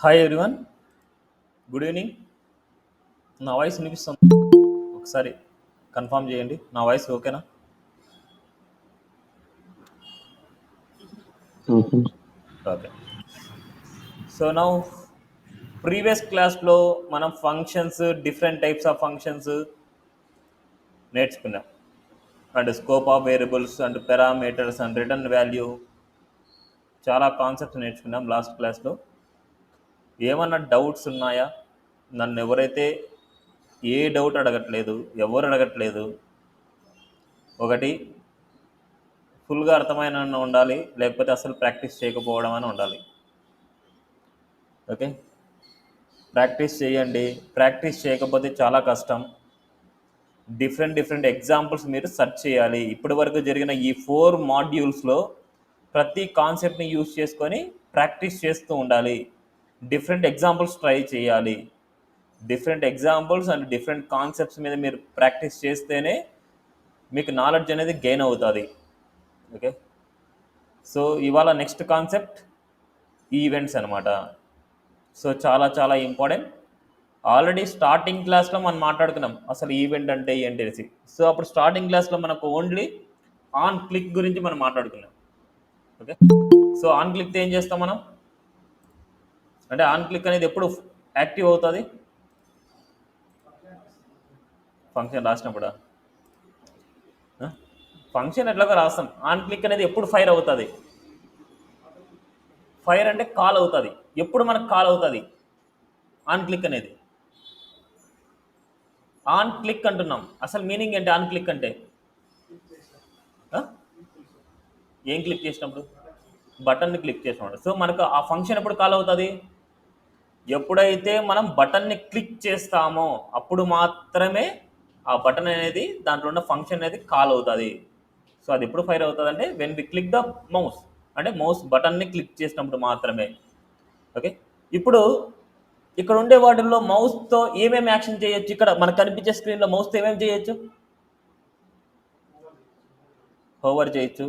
Hi everyone, good evening. నా voice వినిపిస్తుంది? ఒకసారి కన్ఫర్మ్ చేయండి, నా వాయిస్ ఓకేనా? Okay. Okay. So now previous క్లాస్లో మనం functions, different types of functions నేర్చుకున్నాం. And scope of variables and parameters and return value, చాలా కాన్సెప్ట్స్ నేర్చుకున్నాం లాస్ట్ క్లాస్లో. ఏమన్నా డౌట్స్ ఉన్నాయా? నన్ను ఎవరైతే ఏ డౌట్ అడగట్లేదు, ఎవరు అడగట్లేదు. ఒకటి ఫుల్గా అర్థమైన ఉండాలి, లేకపోతే అసలు ప్రాక్టీస్ చేయకపోవడం అని ఉండాలి. ఓకే, ప్రాక్టీస్ చేయండి. ప్రాక్టీస్ చేయకపోతే చాలా కష్టం. డిఫరెంట్ ఎగ్జాంపుల్స్ మీరు సెర్చ్ చేయాలి. ఇప్పటి వరకు జరిగిన ఈ 4 మాడ్యూల్స్లో ప్రతి కాన్సెప్ట్ని యూజ్ చేసుకొని ప్రాక్టీస్ చేస్తూ ఉండాలి. డిఫరెంట్ ఎగ్జాంపుల్స్ ట్రై చేయాలి. Different examples and different concepts మీద మీరు ప్రాక్టీస్ చేస్తేనే మీకు నాలెడ్జ్ అనేది గెయిన్ అవుతుంది. ఓకే, సో ఇవాళ నెక్స్ట్ కాన్సెప్ట్ ఈవెంట్స్ అనమాట. సో చాలా ఇంపార్టెంట్. ఆల్రెడీ స్టార్టింగ్ క్లాస్లో మనం మాట్లాడుకున్నాం అసలు ఈవెంట్ అంటే ఏంటి అనేసి. సో అప్పుడు స్టార్టింగ్ క్లాస్లో మనకు ఓన్లీ ఆన్ క్లిక్ గురించి మనం మాట్లాడుకున్నాం. ఓకే, సో ఆన్ క్లిక్ ఏం చేస్తాం మనం అంటే ఆన్ క్లిక్ అనేది ఎప్పుడు యాక్టివ్ అవుతుంది? ఫంక్షన్ రాసినప్పుడు ఫంక్షన్ ఎట్లాగో రాస్తాం. ఆన్ క్లిక్ అనేది ఎప్పుడు ఫైర్ అవుతుంది? ఫైర్ అంటే కాల్ అవుతుంది. ఎప్పుడు మనకు కాల్ అవుతుంది ఆన్ క్లిక్ అనేది? ఆన్ క్లిక్ అంటున్నాం. అసలు మీనింగ్ ఏంటి ఆన్ క్లిక్ అంటే? ఏం క్లిక్ చేసినప్పుడు? బటన్ని క్లిక్ చేసినప్పుడు. సో మనకు ఆ ఫంక్షన్ ఎప్పుడు కాల్ అవుతుంది? ఎప్పుడైతే మనం బటన్ని క్లిక్ చేస్తామో అప్పుడు మాత్రమే ఆ బటన్ అనేది, దాంట్లో ఉన్న ఫంక్షన్ అనేది కాల్ అవుతుంది. సో అది ఎప్పుడు ఫైర్ అవుతుంది అంటే when we click the mouse, అంటే మౌస్ బటన్ని క్లిక్ చేసినప్పుడు మాత్రమే. ఓకే, ఇప్పుడు ఇక్కడ ఉండే వాటిల్లో మౌస్తో ఏమేమి యాక్షన్ చేయొచ్చు? ఇక్కడ మనకు కనిపించే స్క్రీన్లో మౌస్తో ఏమేమి చేయొచ్చు? హోవర్ చేయొచ్చు.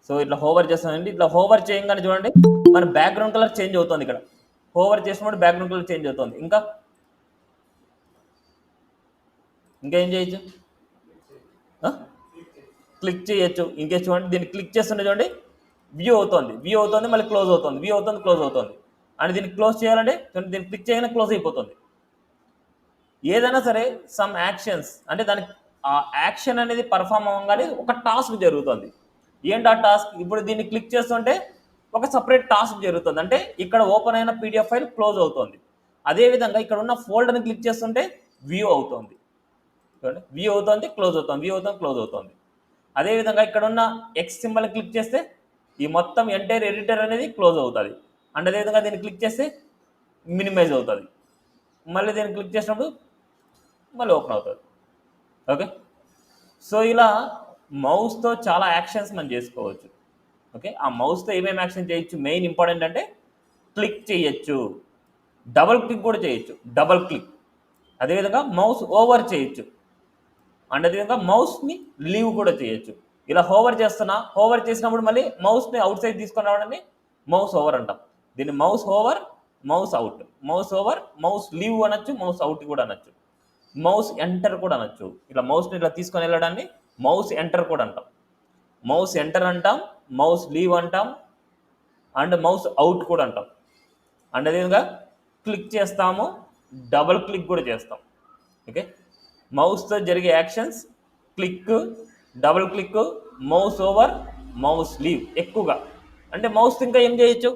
సో ఇట్లా హోవర్ చేస్తానండి. ఇట్లా హోవర్ చేయగానే చూడండి మన బ్యాక్గ్రౌండ్ కలర్ చేంజ్ అవుతుంది. ఇక్కడ హోవర్ చేసినప్పుడు బ్యాక్గ్రౌండ్ కలర్ చేంజ్ అవుతుంది. ఇంకా ఏం చేయొచ్చు? క్లిక్ చేయొచ్చు. ఇంకేం చూడండి, దీన్ని క్లిక్ చేస్తుంటే చూడండి వ్యూ అవుతుంది, మళ్ళీ క్లోజ్ అవుతుంది, వ్యూ అవుతుంది, క్లోజ్ అవుతుంది. అండ్ దీన్ని క్లోజ్ చేయాలంటే చూడండి, దీన్ని క్లిక్ చేయగానే క్లోజ్ అయిపోతుంది. ఏదైనా సరే సమ్ యాక్షన్స్ అంటే దానికి ఆ యాక్షన్ అనేది పర్ఫామ్ అవ్వగానే ఒక టాస్క్ జరుగుతుంది. ఏంటి ఆ టాస్క్? ఇప్పుడు దీన్ని క్లిక్ చేస్తుంటే ఒక సపరేట్ టాస్క్ జరుగుతుంది. అంటే ఇక్కడ ఓపెన్ అయిన పీడిఎఫ్ ఫైల్ క్లోజ్ అవుతుంది. అదేవిధంగా ఇక్కడ ఉన్న ఫోల్డర్ని క్లిక్ చేస్తుంటే వ్యూ అవుతుంది. చూడండి, వ్యూ అవుతుంది, క్లోజ్ అవుతుంది, వ్యూ అవుతుంది, క్లోజ్ అవుతుంది. అదేవిధంగా ఇక్కడ ఉన్న ఎక్స్ సింబల్ క్లిక్ చేస్తే ఈ మొత్తం ఎంటైర్ ఎడిటర్ అనేది క్లోజ్ అవుతుంది. అండ్ అదేవిధంగా దీన్ని క్లిక్ చేస్తే మినిమైజ్ అవుతుంది. మళ్ళీ దీన్ని క్లిక్ చేసినప్పుడు మళ్ళీ ఓపెన్ అవుతుంది. ఓకే, సో ఇలా మౌస్తో చాలా యాక్షన్స్ మనం చేసుకోవచ్చు. ఓకే, ఆ మౌస్తో ఏమేమి యాక్షన్ చేయొచ్చు? మెయిన్ ఇంపార్టెంట్ అంటే క్లిక్ చేయొచ్చు, డబల్ క్లిక్ కూడా చేయొచ్చు, డబల్ క్లిక్. అదేవిధంగా మౌస్ ఓవర్ చేయొచ్చు, అండ్ అదేవిధంగా మౌస్ని లీవ్ కూడా చేయొచ్చు. ఇలా హోవర్ చేసినప్పుడు మళ్ళీ మౌస్ని అవుట్ సైడ్ తీసుకొని రావడాన్ని మౌస్ ఓవర్ అంటాం. దీన్ని mouse over, mouse out, mouse over, mouse leave అనొచ్చు, మౌస్ అవుట్ కూడా అనొచ్చు, మౌస్ ఎంటర్ కూడా అనొచ్చు. ఇలా మౌస్ని ఇలా తీసుకొని వెళ్ళడాన్ని మౌస్ ఎంటర్ కూడా అంటాం. మౌస్ ఎంటర్ అంటాం, మౌస్ లీవ్ అంటాం, అండ్ మౌస్ అవుట్ కూడా అంటాం. అండ్ అదేవిధంగా క్లిక్ చేస్తాము, డబల్ క్లిక్ కూడా చేస్తాం. ఓకే, మౌస్తో జరిగే actions click, double click, mouse over, mouse leave ఎక్కువగా. అంటే మౌస్ ఇంకా ఏం చేయొచ్చు?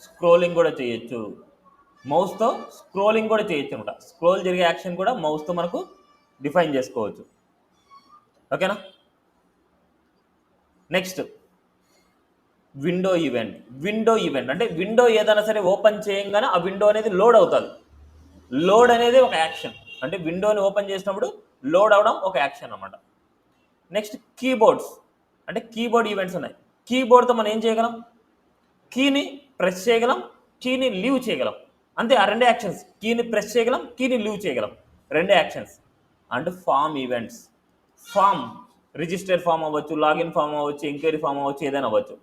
స్క్రోలింగ్ కూడా చేయొచ్చు. మౌస్తో స్క్రోలింగ్ కూడా చేయొచ్చు అనమాట. స్క్రోల్ జరిగే యాక్షన్ కూడా మౌస్తో మనకు డిఫైన్ చేసుకోవచ్చు. ఓకేనా? నెక్స్ట్ విండో ఈవెంట్ అంటే విండో ఏదైనా సరే ఓపెన్ చేయగానే ఆ విండో అనేది లోడ్ అవుతుంది. లోడ్ అనేది ఒక యాక్షన్. అంటే విండోని ఓపెన్ చేసినప్పుడు లోడ్ అవడం ఒక యాక్షన్ అన్నమాట. నెక్స్ట్ కీబోర్డ్స్, అంటే కీబోర్డ్ ఈవెంట్స్ ఉన్నాయి. కీబోర్డ్తో మనం ఏం చేయగలం? కీని ప్రెస్ చేయగలం, కీని లీవ్ చేయగలం. అంతే, ఆ రెండే యాక్షన్స్. కీని ప్రెస్ చేయగలం, కీని లీవ్ చేయగలం, రెండే actions. And form events, form register form అవ్వచ్చు, లాగిన్ ఫామ్ అవ్వచ్చు, ఎంక్వైరీ ఫామ్ అవ్వచ్చు, ఏదైనా అవ్వచ్చు.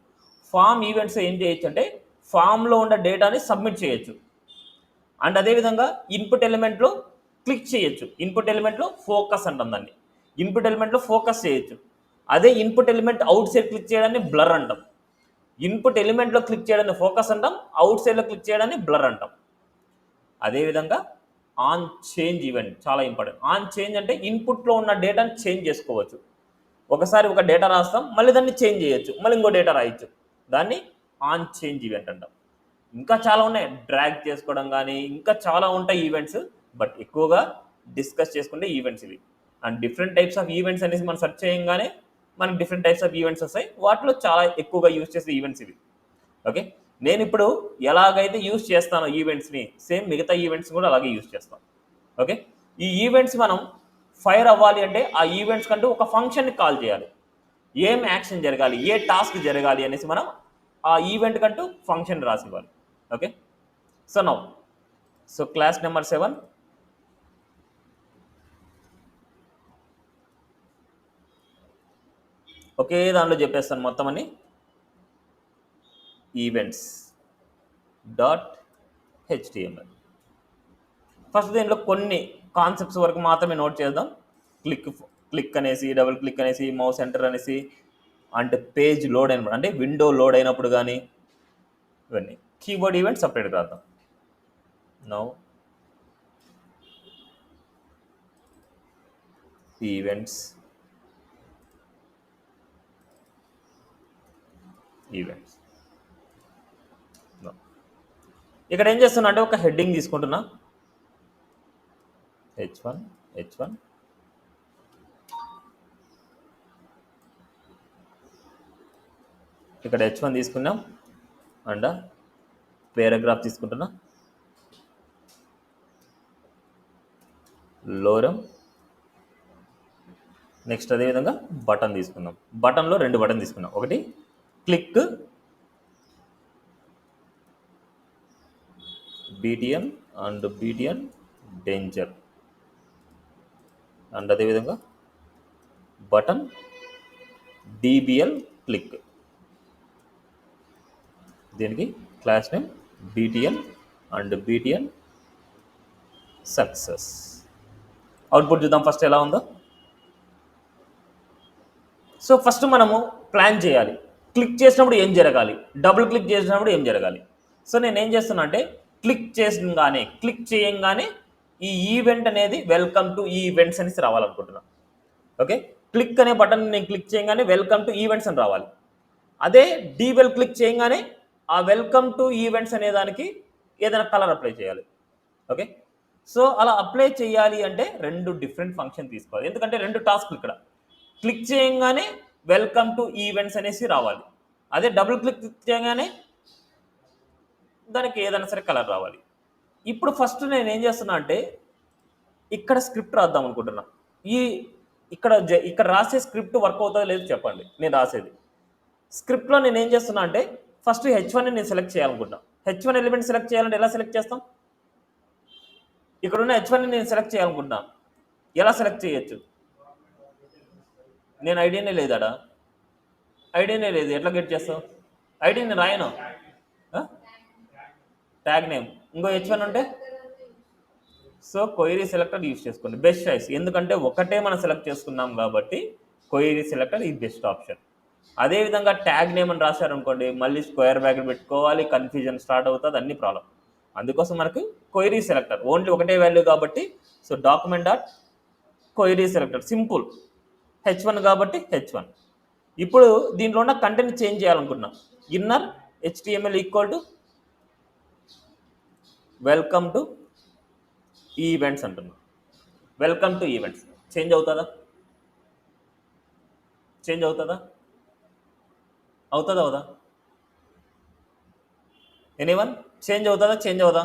ఫామ్ ఈవెంట్స్ ఏం చేయొచ్చు అంటే ఫామ్లో ఉన్న డేటాని సబ్మిట్ చేయొచ్చు. అండ్ అదేవిధంగా ఇన్పుట్ ఎలిమెంట్లో క్లిక్ చేయొచ్చు. ఇన్పుట్ ఎలిమెంట్లో ఫోకస్ అంటాం దాన్ని. ఇన్పుట్ ఎలిమెంట్లో ఫోకస్ చేయొచ్చు. అదే input element out side click చేయడాన్ని బ్లర్ అంటాం. ఇన్పుట్ ఎలిమెంట్లో క్లిక్ చేయడాన్ని ఫోకస్ అంటాం, అవుట్ సైడ్లో క్లిక్ చేయడాన్ని బ్లర్ అంటాం. అదేవిధంగా ఆన్ చేంజ్ ఈవెంట్ చాలా ఇంపార్టెంట్. ఆన్ చేంజ్ అంటే ఇన్పుట్లో ఉన్న డేటాని చేంజ్ చేసుకోవచ్చు. ఒకసారి ఒక డేటా రాస్తాం, మళ్ళీ దాన్ని చేంజ్ చేయొచ్చు, మళ్ళీ ఇంకో డేటా రాయొచ్చు. దాన్ని ఆన్ చేంజ్ ఈవెంట్ అంటాం. ఇంకా చాలా ఉన్నాయి, డ్రాగ్ చేసుకోవడం కానీ ఇంకా చాలా ఉంటాయి ఈవెంట్స్. బట్ ఎక్కువగా డిస్కస్ చేసుకుంటే ఈవెంట్స్ ఇవి. And different types of events అనేసి మనం సెర్చ్ చేయగానే మనకి డిఫరెంట్ టైప్స్ ఆఫ్ ఈవెంట్స్ వస్తాయి. వాటిలో చాలా ఎక్కువగా యూజ్ చేసే ఈవెంట్స్ ఇవి. ఓకే, నేను ఇప్పుడు ఎలాగైతే యూజ్ చేస్తానో ఈవెంట్స్ని, సేమ్ మిగతా ఈవెంట్స్ కూడా అలాగే యూజ్ చేస్తాను. ఓకే, ఈ ఈవెంట్స్ మనం ఫైర్ అవ్వాలి అంటే ఆ ఈవెంట్స్ కంటూ ఒక ఫంక్షన్ని కాల్ చేయాలి. ఏం యాక్షన్ జరగాలి, ఏ టాస్క్ జరగాలి అనేసి మనం ఆ ఈవెంట్ కంటూ ఫంక్షన్ రాసివ్వాలి. Okay, so now so class number 7 ఒకే దాంట్లో చెప్పేస్తాను మొత్తం అని. Events dot HTML. ఫస్ట్ దీంట్లో కొన్ని కాన్సెప్ట్స్ వరకు మాత్రమే నోట్ చేద్దాం. క్లిక్ అనేసి, డబుల్ క్లిక్ అనేసి, మౌస్ ఎంటర్ అనేసి, అంటే పేజ్ లోడ్ అయినప్పుడు, అంటే విండో లోడ్ అయినప్పుడు కానీ ఇవన్నీ. కీబోర్డ్ ఈవెంట్ సపరేట్గా రాద్దాం. నౌ ఈవెంట్స్ ఇక్కడ ఏం చేస్తున్నా అంటే ఒక హెడ్డింగ్ తీసుకుంటున్నా, h1. ఇక్కడ h1 తీసుకున్నాం. అండ్ పారాగ్రాఫ్ తీసుకుంటున్నా, లోరం. నెక్స్ట్ అదేవిధంగా బటన్ తీసుకున్నాం. బటన్లో 2 బటన్ తీసుకున్నాం. ఒకటి click BTN and BTN danger. And అదేవిధంగా బటన్ DBL క్లిక్. దీనికి class name BTN and BTN success. Output చూద్దాం ఫస్ట్ ఎలా ఉందో. సో ఫస్ట్ మనము ప్లాన్ చేయాలి, క్లిక్ చేసినప్పుడు ఏం జరగాలి, డబుల్ క్లిక్ చేసినప్పుడు ఏం జరగాలి. సో నేను ఏం చేస్తున్నా అంటే క్లిక్ చేయంగానే ఈ ఈవెంట్ అనేది వెల్కమ్ టు ఈవెంట్స్ అనేసి రావాలనుకుంటున్నాను. ఓకే, క్లిక్ అనే బటన్ నేను క్లిక్ చేయగానే వెల్కమ్ టు ఈవెంట్స్ అని రావాలి. అదే డీబెల్ క్లిక్ చేయగానే ఆ వెల్కమ్ టు ఈవెంట్స్ అనే దానికి ఏదైనా కలర్ అప్లై చేయాలి. ఓకే, సో అలా అప్లై చేయాలి అంటే 2 డిఫరెంట్ ఫంక్షన్ తీసుకోవాలి. ఎందుకంటే 2 టాస్క్లు ఇక్కడ. క్లిక్ చేయగానే వెల్కమ్ టు ఈవెంట్స్ అనేసి రావాలి. అదే డబుల్ క్లిక్ చేయగానే దానికి ఏదైనా సరే కలర్ రావాలి. ఇప్పుడు ఫస్ట్ నేను ఏం చేస్తున్నా అంటే ఇక్కడ స్క్రిప్ట్ రాద్దాం అనుకుంటున్నా. ఇక్కడ రాసే స్క్రిప్ట్ వర్క్ అవుతుందో లేదో చెప్పండి. నేను రాసేది స్క్రిప్ట్లో నేను ఏం చేస్తున్నా అంటే ఫస్ట్ h1ని నేను సెలెక్ట్ చేయాలనుకుంటున్నా. h1 ఎలిమెంట్ సెలెక్ట్ చేయాలంటే ఎలా సెలెక్ట్ చేస్తాం? ఇక్కడున్న h1ని నేను సెలెక్ట్ చేయాలనుకుంటున్నా. ఎలా సెలెక్ట్ చేయొచ్చు? నేను ఐడియానే లేదాడా? ఐడియానే లేదు, ఎట్లా గెట్ చేస్తావు? ఐడి నేను రాయను. ట్యాగ్ నేమ్ ఇంకో h1 ఉంటే సో క్వైరీ సెలెక్టర్ యూజ్ చేసుకోండి, బెస్ట్ చాయిస్. ఎందుకంటే ఒకటే మనం సెలెక్ట్ చేసుకున్నాం కాబట్టి క్వైరీ సెలెక్టర్ ఈ బెస్ట్ ఆప్షన్. అదేవిధంగా ట్యాగ్ నేమ్ అని రాశారనుకోండి, మళ్ళీ స్క్వేర్ బ్రాకెట్ పెట్టుకోవాలి, కన్ఫ్యూజన్ స్టార్ట్ అవుతుంది, అన్ని ప్రాబ్లం. అందుకోసం మనకు క్వైరీ సెలెక్టర్ ఓన్లీ ఒకటే వాల్యూ కాబట్టి so document dot query selector simple. h1 కాబట్టి h1. ఇప్పుడు దీంట్లో ఉన్న కంటెంట్ చేంజ్ చేయాలనుకుంటున్నాం. Inner HTML equal to welcome to events అంటున్నాం. వెల్కమ్ టు ఈవెంట్స్ చేంజ్ అవుతుందా? చేంజ్ అవుతుందా? అవుదా? ఎనీవన్ చేంజ్ అవుతుందా? చేంజ్ అవుదా?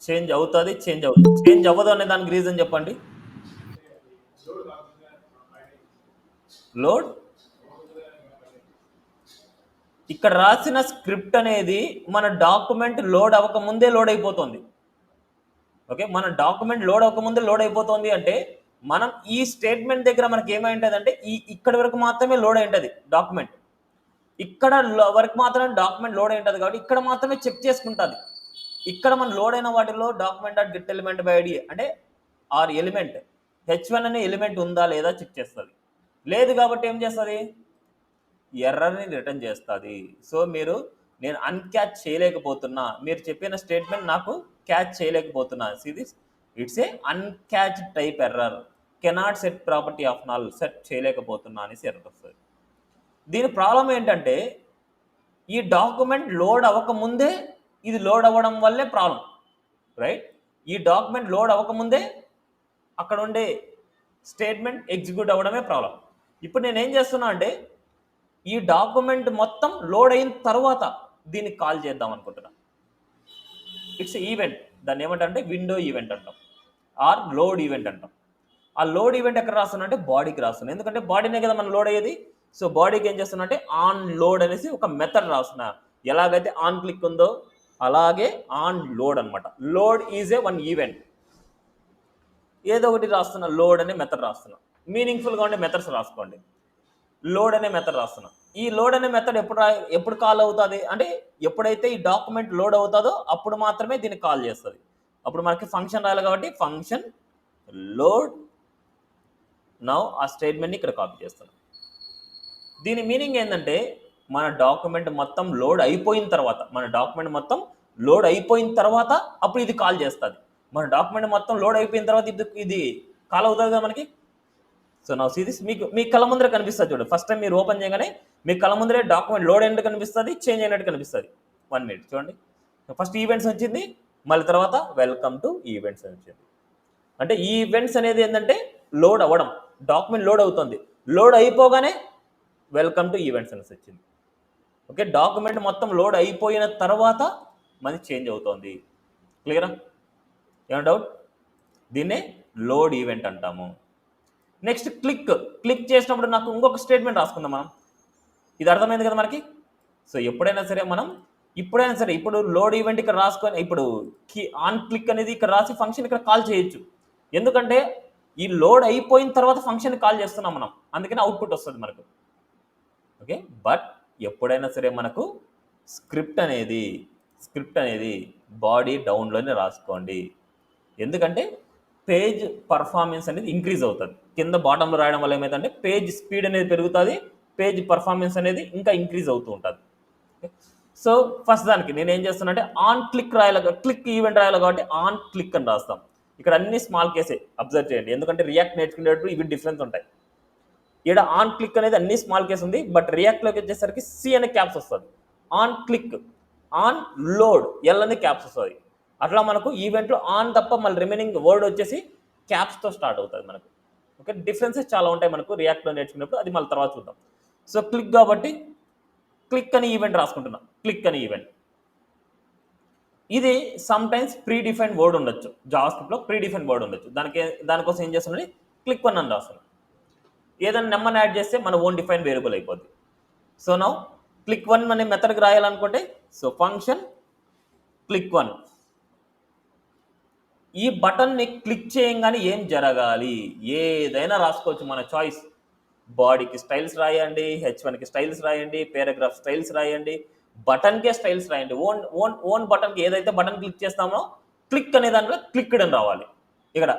చేంజ్ అవుతుంది. చేంజ్ అవ్వదు అనే దానికి రీజన్ చెప్పండి. లోడ్ ఇక్కడ రాసిన స్క్రిప్ట్ అనేది మన డాక్యుమెంట్ లోడ్ అవ్వకముందే లోడ్ అయిపోతుంది. ఓకే, మన డాక్యుమెంట్ లోడ్ అవ్వకముందే లోడ్ అయిపోతుంది అంటే మనం ఈ స్టేట్మెంట్ దగ్గర మనకి ఏమైంటుంది అంటే ఇక్కడి వరకు మాత్రమే లోడ్ అయి ఉంటుంది డాక్యుమెంట్, ఇక్కడ వరకు మాత్రమే డాక్యుమెంట్ లోడ్ అయి ఉంటుంది కాబట్టి ఇక్కడ మాత్రమే చెక్ చేసుకుంటుంది. ఇక్కడ మనం లోడ్ అయిన వాటిలో document dot get element by ID అంటే ఆర్ ఎలిమెంట్ H1 అనే ఎలిమెంట్ ఉందా లేదా చెక్ చేస్తుంది. లేదు కాబట్టి ఏం చేస్తుంది, ఎర్రర్ని రిటర్న్ చేస్తుంది. సో మీరు నేను అన్క్యాచ్ చేయలేకపోతున్నా, మీరు చెప్పిన స్టేట్మెంట్ నాకు క్యాచ్ చేయలేకపోతున్నా. This it's a uncaught type error, cannot set property of null, సెట్ చేయలేకపోతున్నా అనేసి ఎర్రర్ వస్తుంది. దీని ప్రాబ్లం ఏంటంటే ఈ డాక్యుమెంట్ లోడ్ అవ్వకముందే ఇది లోడ్ అవ్వడం వల్లే ప్రాబ్లం, రైట్? ఈ డాక్యుమెంట్ లోడ్ అవ్వకముందే అక్కడ ఉండే స్టేట్మెంట్ ఎగ్జిక్యూట్ అవ్వడమే ప్రాబ్లం. ఇప్పుడు నేనేం చేస్తున్నా అంటే ఈ డాక్యుమెంట్ మొత్తం లోడ్ అయిన తర్వాత దీన్ని కాల్ చేద్దాం అనుకుంటున్నా. ఇట్స్ ఈవెంట్, దాన్ని ఏమంటే విండో ఈవెంట్ అంటాం ఆర్ లోడ్ ఈవెంట్ అంటాం. ఆ లోడ్ ఈవెంట్ ఎక్కడ రాస్తున్నా అంటే బాడీకి రాస్తున్నా, ఎందుకంటే బాడీనే కదా మనం లోడ్ అయ్యేది. సో బాడీకి ఏం చేస్తున్నా అంటే ఆన్ లోడ్ అనేసి ఒక మెథడ్ రాస్తున్నా. ఎలాగైతే ఆన్ క్లిక్ ఉందో అలాగే ఆన్ లోడ్ అనమాట. Load is a one event. ఏదో ఒకటి రాస్తున్నా, లోడ్ అనే మెథడ్ రాస్తున్నా. మీనింగ్ఫుల్గా ఉండే మెథడ్స్ రాసుకోండి. లోడ్ అనే మెథడ్ రాస్తున్నా. ఈ లోడ్ అనే మెథడ్ ఎప్పుడు కాల్ అవుతుంది అంటే ఎప్పుడైతే ఈ డాక్యుమెంట్ లోడ్ అవుతుందో అప్పుడు మాత్రమే దీన్ని కాల్ చేస్తుంది. అప్పుడు మనకి ఫంక్షన్ రాయాలి కాబట్టి ఫంక్షన్ లోడ్ నౌ ఆ స్టేట్మెంట్ని ఇక్కడ కాపీ చేస్తున్నాం. దీని మీనింగ్ ఏంటంటే మన డాక్యుమెంట్ మొత్తం లోడ్ అయిపోయిన తర్వాత, అప్పుడు ఇది కాల్ చేస్తుంది. మన డాక్యుమెంట్ మొత్తం లోడ్ అయిపోయిన తర్వాత ఇది కాల్ అవుతుంది కదా మనకి. సో నా సీరీస్ మీ కళ్ళ ముందరే కనిపిస్తుంది చూడండి. ఫస్ట్ టైం మీరు ఓపెన్ చేయగానే మీ కళ్ళ ముందరే డాక్యుమెంట్ లోడ్ అయినట్టు కనిపిస్తుంది, చేంజ్ అయినట్టు కనిపిస్తుంది. 1 minute చూడండి. ఫస్ట్ ఈవెంట్స్ వచ్చింది, మళ్ళీ తర్వాత వెల్కమ్ టు ఈవెంట్స్ అని వచ్చింది. అంటే ఈ ఈవెంట్స్ అనేది ఏంటంటే లోడ్ అవ్వడం, డాక్యుమెంట్ లోడ్ అవుతుంది, లోడ్ అయిపోగానే వెల్కమ్ టు ఈవెంట్స్ అనేసి వచ్చింది. ఓకే, డాక్యుమెంట్ మొత్తం లోడ్ అయిపోయిన తర్వాత మనకి చేంజ్ అవుతుంది. క్లియరా? ఏమైనా డౌట్? దీన్నే లోడ్ ఈవెంట్ అంటాము. నెక్స్ట్ క్లిక్ చేసినప్పుడు నాకు ఇంకొక స్టేట్మెంట్ రాసుకుందాం మనం. ఇది అర్థమైంది కదా మనకి. సో ఎప్పుడైనా సరే ఇప్పుడు లోడ్ ఈవెంట్ ఇక్కడ రాసుకొని ఇప్పుడు ఆన్ క్లిక్ అనేది ఇక్కడ రాసి ఫంక్షన్ ఇక్కడ కాల్ చేయొచ్చు. ఎందుకంటే ఈ లోడ్ అయిపోయిన తర్వాత ఫంక్షన్ కాల్ చేస్తున్నాం మనం, అందుకని అవుట్పుట్ వస్తుంది మనకు. ఓకే, బట్ ఎప్పుడైనా సరే మనకు స్క్రిప్ట్ అనేది బాడీ డౌన్లోనే రాసుకోండి. ఎందుకంటే పేజ్ పర్ఫార్మెన్స్ అనేది ఇంక్రీజ్ అవుతుంది. కింద బాటంలో రాయడం వల్ల ఏమైందంటే పేజ్ స్పీడ్ అనేది పెరుగుతుంది, పేజ్ పర్ఫార్మెన్స్ అనేది ఇంకా ఇంక్రీజ్ అవుతూ ఉంటుంది. సో ఫస్ట్ దానికి నేను ఏం చేస్తున్నా అంటే ఆన్ క్లిక్ క్లిక్ ఈవెంట్ రాయాలి కాబట్టి ఆన్ క్లిక్ అని రాస్తాం. ఇక్కడ అన్ని స్మాల్ కేసే అబ్జర్వ్ చేయండి, ఎందుకంటే రియాక్ట్ నేర్చుకునేటప్పుడు ఇవి డిఫరెన్స్ ఉంటాయి. ఇక్కడ ఆన్ క్లిక్ అనేది అన్ని స్మాల్ కేస్ ఉంది, బట్ రియాక్ట్లోకి వచ్చేసరికి సి అనే క్యాప్స్ వస్తుంది. On click, on load L అనే క్యాప్స్ వస్తుంది. అట్లా మనకు ఈవెంట్లో ఆన్ తప్ప మళ్ళీ రిమైనింగ్ వర్డ్ వచ్చేసి క్యాప్స్తో స్టార్ట్ అవుతుంది మనకు. ఓకే, డిఫరెన్సెస్ చాలా ఉంటాయి మనకు రియాక్ట్లో నేర్చుకున్నప్పుడు, అది మళ్ళీ తర్వాత చూద్దాం. సో క్లిక్ కాబట్టి క్లిక్ అని ఈవెంట్ రాసుకుంటున్నాం. క్లిక్ అని ఈవెంట్ ఇది some times pre defined word ఉండొచ్చు, జావాస్క్రిప్ట్లో ప్రీ డిఫైన్డ్ వర్డ్ ఉండొచ్చు. దానికోసం ఏం చేస్తున్నాం, క్లిక్ వన్ అని రాస్తున్నాం. ఏదైనా నెంబర్ని యాడ్ చేస్తే మన ఓన్ డిఫైన్ వేరియబుల్ అయిపోద్ది. సో నౌ క్లిక్ వన్ అనే మెథడ్కి రాయాలనుకుంటే సో ఫంక్షన్ క్లిక్ వన్. ఈ బటన్ని క్లిక్ చేయంగానే ఏం జరగాలి, ఏదైనా రాసుకోవచ్చు, మన చాయిస్. బాడీకి స్టైల్స్ రాయండి, H1కి స్టైల్స్ రాయండి, పారాగ్రాఫ్ స్టైల్స్ రాయండి, బటన్కే స్టైల్స్ రాయండి. ఓన్ బటన్కి ఏదైతే బటన్ క్లిక్ చేస్తామో క్లిక్ అనే దాంట్లో క్లిక్డ్ అని రావాలి. ఇక్కడ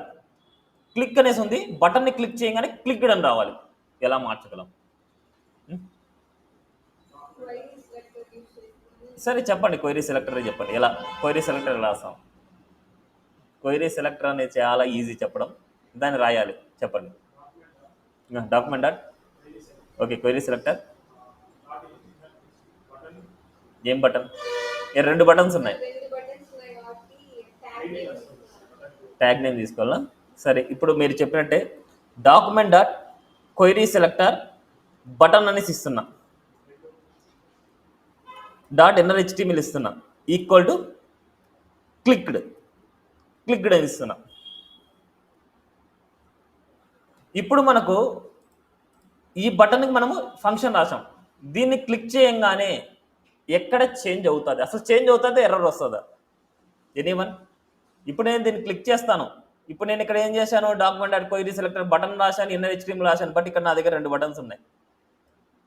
క్లిక్ అనేసి ఉంది, బటన్ని క్లిక్ చేయగానే క్లిక్డ్ అని రావాలి. ఎలా మార్చగలం? సరే చెప్పండి, క్వైరీ సెలెక్టర్ చెప్పండి. ఎలా క్వైరీ సెలెక్టర్ ఎలా రాస్తాం? క్వైరీ సెలెక్టర్ అనేది చాలా ఈజీ చెప్పడం, దాన్ని రాయాలి. చెప్పండి. Document dot okay query selector ఏం బటన్? 2 బటన్స్ ఉన్నాయి, ట్యాగ్ నేమ్ తీసుకోవాలా? సరే, ఇప్పుడు మీరు చెప్పినట్టే document dot query selector button అనేసి ఇస్తున్నా, డాట్ ఇన్నర్ HTML ఇస్తున్నా, ఈక్వల్ టు క్లిక్డ్ అని ఇస్తున్నా. ఇప్పుడు మనకు ఈ బటన్కి మనము ఫంక్షన్ రాసాం, దీన్ని క్లిక్ చేయంగానే ఎక్కడ చేంజ్ అవుతుంది? అసలు చేంజ్ అవుతుందా, ఎర్రర్ వస్తుందా? ఎనీవన్? ఇప్పుడు నేను దీన్ని క్లిక్ చేస్తాను, ఇప్పుడు నేను ఇక్కడ ఏం చేశాను, document dot query selector button రాశాను, ఇన్నర్ HTML రాశాను, బట్ ఇక్కడ నా దగ్గర 2 బటన్స్ ఉన్నాయి.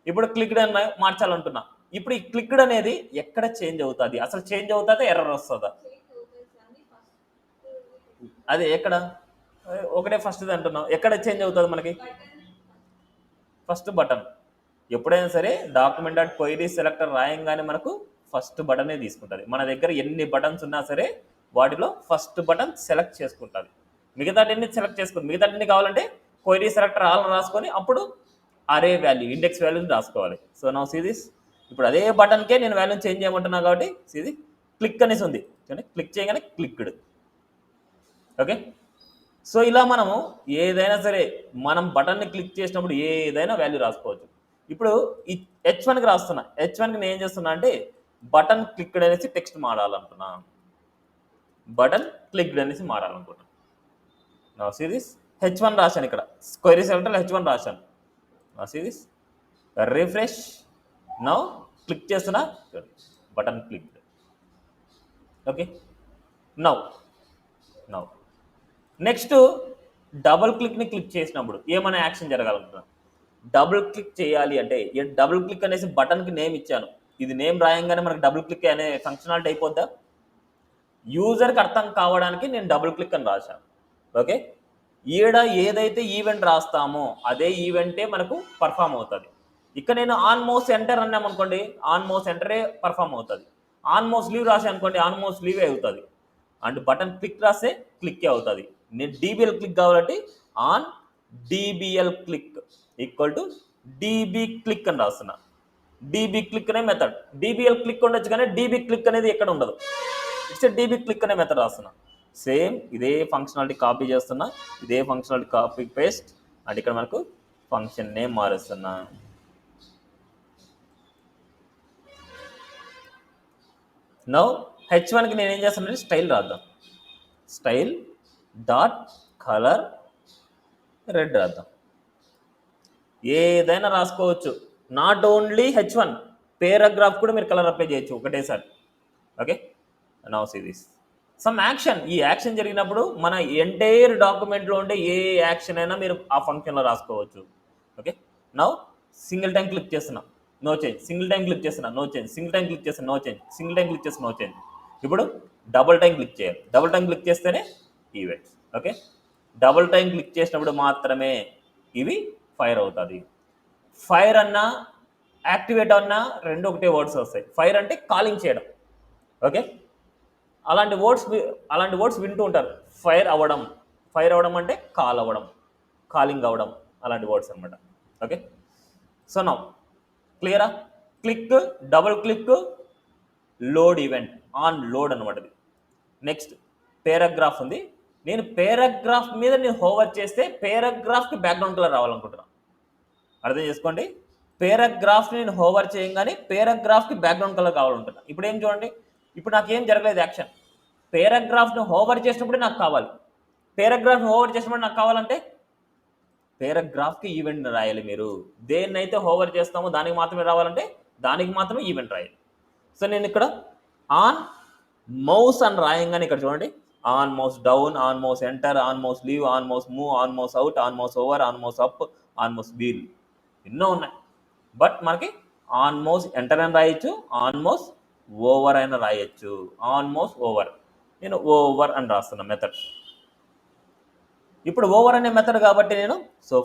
ఇప్పుడు క్లిక్డ్ అని మార్చాలంటున్నా. ఇప్పుడు ఈ క్లిక్డ్ అనేది ఎక్కడ చేంజ్ అవుతుంది, అసలు చేంజ్ అవుతుందా ఎర్రర్ వస్తుందా? అదే ఎక్కడ ఒకటే ఫస్ట్ అంటున్నాం, ఎక్కడ చేంజ్ అవుతుంది మనకి? First button. ఎప్పుడైనా సరే డాక్యుమెంట్ డాట్ క్వైరీ సెలెక్టర్ రాయంగానే మనకు ఫస్ట్ బటనే తీసుకుంటుంది. మన దగ్గర ఎన్ని బటన్స్ ఉన్నా సరే వాటిలో ఫస్ట్ బటన్ సెలెక్ట్ చేసుకుంటుంది. మిగతాన్ని సెలెక్ట్ చేసుకుంటుంది. మిగతాన్ని కావాలంటే క్వైరీ సెలెక్టర్ ఆల్ రాసుకొని అప్పుడు అరే వాల్యూ ఇండెక్స్ వాల్యూని రాసుకోవాలి. So now see this. ఇప్పుడు అదే బటన్కే నేను వాల్యూని చేంజ్ చేయమంటున్నా కాబట్టి ఇది క్లిక్ అనేసి ఉంది. క్లిక్ చేయగానే క్లిక్డ్. ఓకే, సో ఇలా మనము ఏదైనా సరే మనం బటన్ని క్లిక్ చేసినప్పుడు ఏదైనా వాల్యూ రాసుకోవచ్చు. ఇప్పుడు ఈ H1కి రాస్తున్నా. H1కి నేను ఏం చేస్తున్నా అంటే బటన్ క్లిక్డ్ అనేసి టెక్స్ట్ మారాలంటున్నా. బటన్ క్లిక్డ్ అనేసి మారాలనుకుంటున్నా. నా సిరీస్ H1 రాశాను, ఇక్కడ క్వైరీ సెలెక్టర్లో H1 రాశాను. నా సిరీస్ రిఫ్రెష్. నౌ క్లిక్ చేస్తున్నా, button clicked. Okay, now next double క్లిక్ని క్లిక్ చేసినప్పుడు ఏమైనా యాక్షన్ జరగాలనుకుంటున్నా. డబుల్ క్లిక్ చేయాలి అంటే డబుల్ క్లిక్ అనేసి బటన్కి నేమ్ ఇచ్చాను. ఇది నేమ్ రాయంగానే మనకు డబుల్ క్లిక్ అనే ఫంక్షనాలిటీ అయిపోద్దా? యూజర్కి అర్థం కావడానికి నేను డబుల్ క్లిక్ అని రాశాను. ఓకే, ఈడ ఏదైతే ఈవెంట్ రాస్తామో అదే ఈవెంటే మనకు పర్ఫామ్ అవుతుంది. ఇక్కడ నేను ఆన్ మౌస్ ఎంటర్ అన్నామనుకోండి, ఆన్ మౌస్ ఎంటరే పర్ఫామ్ అవుతుంది. ఆన్ మౌస్ లీవ్ రాసా అనుకోండి, ఆన్ మౌస్ లీవే అవుతుంది. అండ్ బటన్ క్లిక్ రాస్తే క్లిక్కే అవుతుంది. నేను DBL క్లిక్ కావాలంటే on DBL click equal to DB click అని రాస్తున్నా. DB క్లిక్ అనే మెథడ్. DBL క్లిక్ ఉండొచ్చు కానీ DB క్లిక్ అనేది ఎక్కడ ఉండదు. ఇట్స్ DB క్లిక్ అనే మెథడ్ రాస్తున్నా. సేమ్ ఇదే ఫంక్షనాలిటీ కాపీ చేస్తున్నా, ఇదే ఫంక్షనాలిటీ కాపీ పేస్ట్. అండ్ ఇక్కడ మనకు ఫంక్షన్ నేమ్ మారుస్తున్నా. నౌ H1కి నేను ఏం చేస్తానంటే స్టైల్ రాద్దాం. స్టైల్ డాట్ కలర్ రెడ్ రాద్దాం. ఏదైనా రాసుకోవచ్చు, నాట్ ఓన్లీ H1, పేరాగ్రాఫ్ కూడా మీరు కలర్ అప్లై చేయొచ్చు ఒకటేసారి. Okay, now see this some action. ఈ యాక్షన్ జరిగినప్పుడు మన ఎంటైర్ డాక్యుమెంట్లో ఉండే ఏ యాక్షన్ అయినా మీరు ఆ ఫంక్షన్లో రాసుకోవచ్చు. Okay, now single time click చేస్తున్నా, no change. Single time click చేస్తున్నా, no change. Single time click చేస్తున్నా, no change. Single time click చేస్తున్నా, నో చేంజ్. ఇప్పుడు డబుల్ టైం క్లిక్ చేయాలి. డబుల్ టైం క్లిక్ చేస్తేనే events. Okay, double time click చేసినప్పుడు మాత్రమే ఇవి ఫైర్ అవుతుంది. ఫైర్ అన్నా యాక్టివేట్ అన్నా రెండు ఒకటే వర్డ్స్ వస్తాయి. ఫైర్ అంటే కాలింగ్ చేయడం. ఓకే, అలాంటి వర్డ్స్ వింటూ ఉంటారు. ఫైర్ అవ్వడం అంటే కాల్ అవ్వడం, కాలింగ్ అవ్వడం, అలాంటి వర్డ్స్ అనమాట. ఓకే, సో నౌ క్లియరా? Click, double click, load event, on load అనమాట ఇది. నెక్స్ట్ పేరాగ్రాఫ్ ఉంది. నేను పేరాగ్రాఫ్ మీద హోవర్ చేస్తే పేరాగ్రాఫ్కి బ్యాక్గ్రౌండ్ కలర్ రావాలనుకుంటున్నాను. అర్థం చేసుకోండి, పేరాగ్రాఫ్ని నేను హోవర్ చేయగానే పేరాగ్రాఫ్కి బ్యాక్గ్రౌండ్ కలర్ కావాలంటున్నా. ఇప్పుడు ఏం చూడండి, ఇప్పుడు నాకేం జరగలేదు యాక్షన్. పేరాగ్రాఫ్ని హోవర్ చేసినప్పుడే నాకు కావాలి. పేరాగ్రాఫ్ని హోవర్ చేసినప్పుడు నాకు కావాలంటే పేరాగ్రాఫ్కి ఈవెంట్ రాయాలి. మీరు దేన్నైతే హోవర్ చేస్తామో దానికి మాత్రమే రావాలంటే దానికి మాత్రమే ఈవెంట్ రాయాలి. సో నేను ఇక్కడ ఆన్ మౌస్ అని రాయంగానే ఇక్కడ చూడండి, on mouse down, on mouse enter, on mouse leave, on mouse move, on mouse out, on mouse over, on mouse up, on mouse wheel, ఎన్నో ఉన్నాయి. బట్ మనకి ఆన్ మౌస్ ఎంటర్ అని రాయొచ్చు, ఆన్ మౌస్ ఓవర్ అయినా రాయొచ్చు. On mouse over, నేను over అని రాస్తున్నా మెథడ్. ఇప్పుడు ఓవర్ అనే మెథడ్ కాబట్టి నేను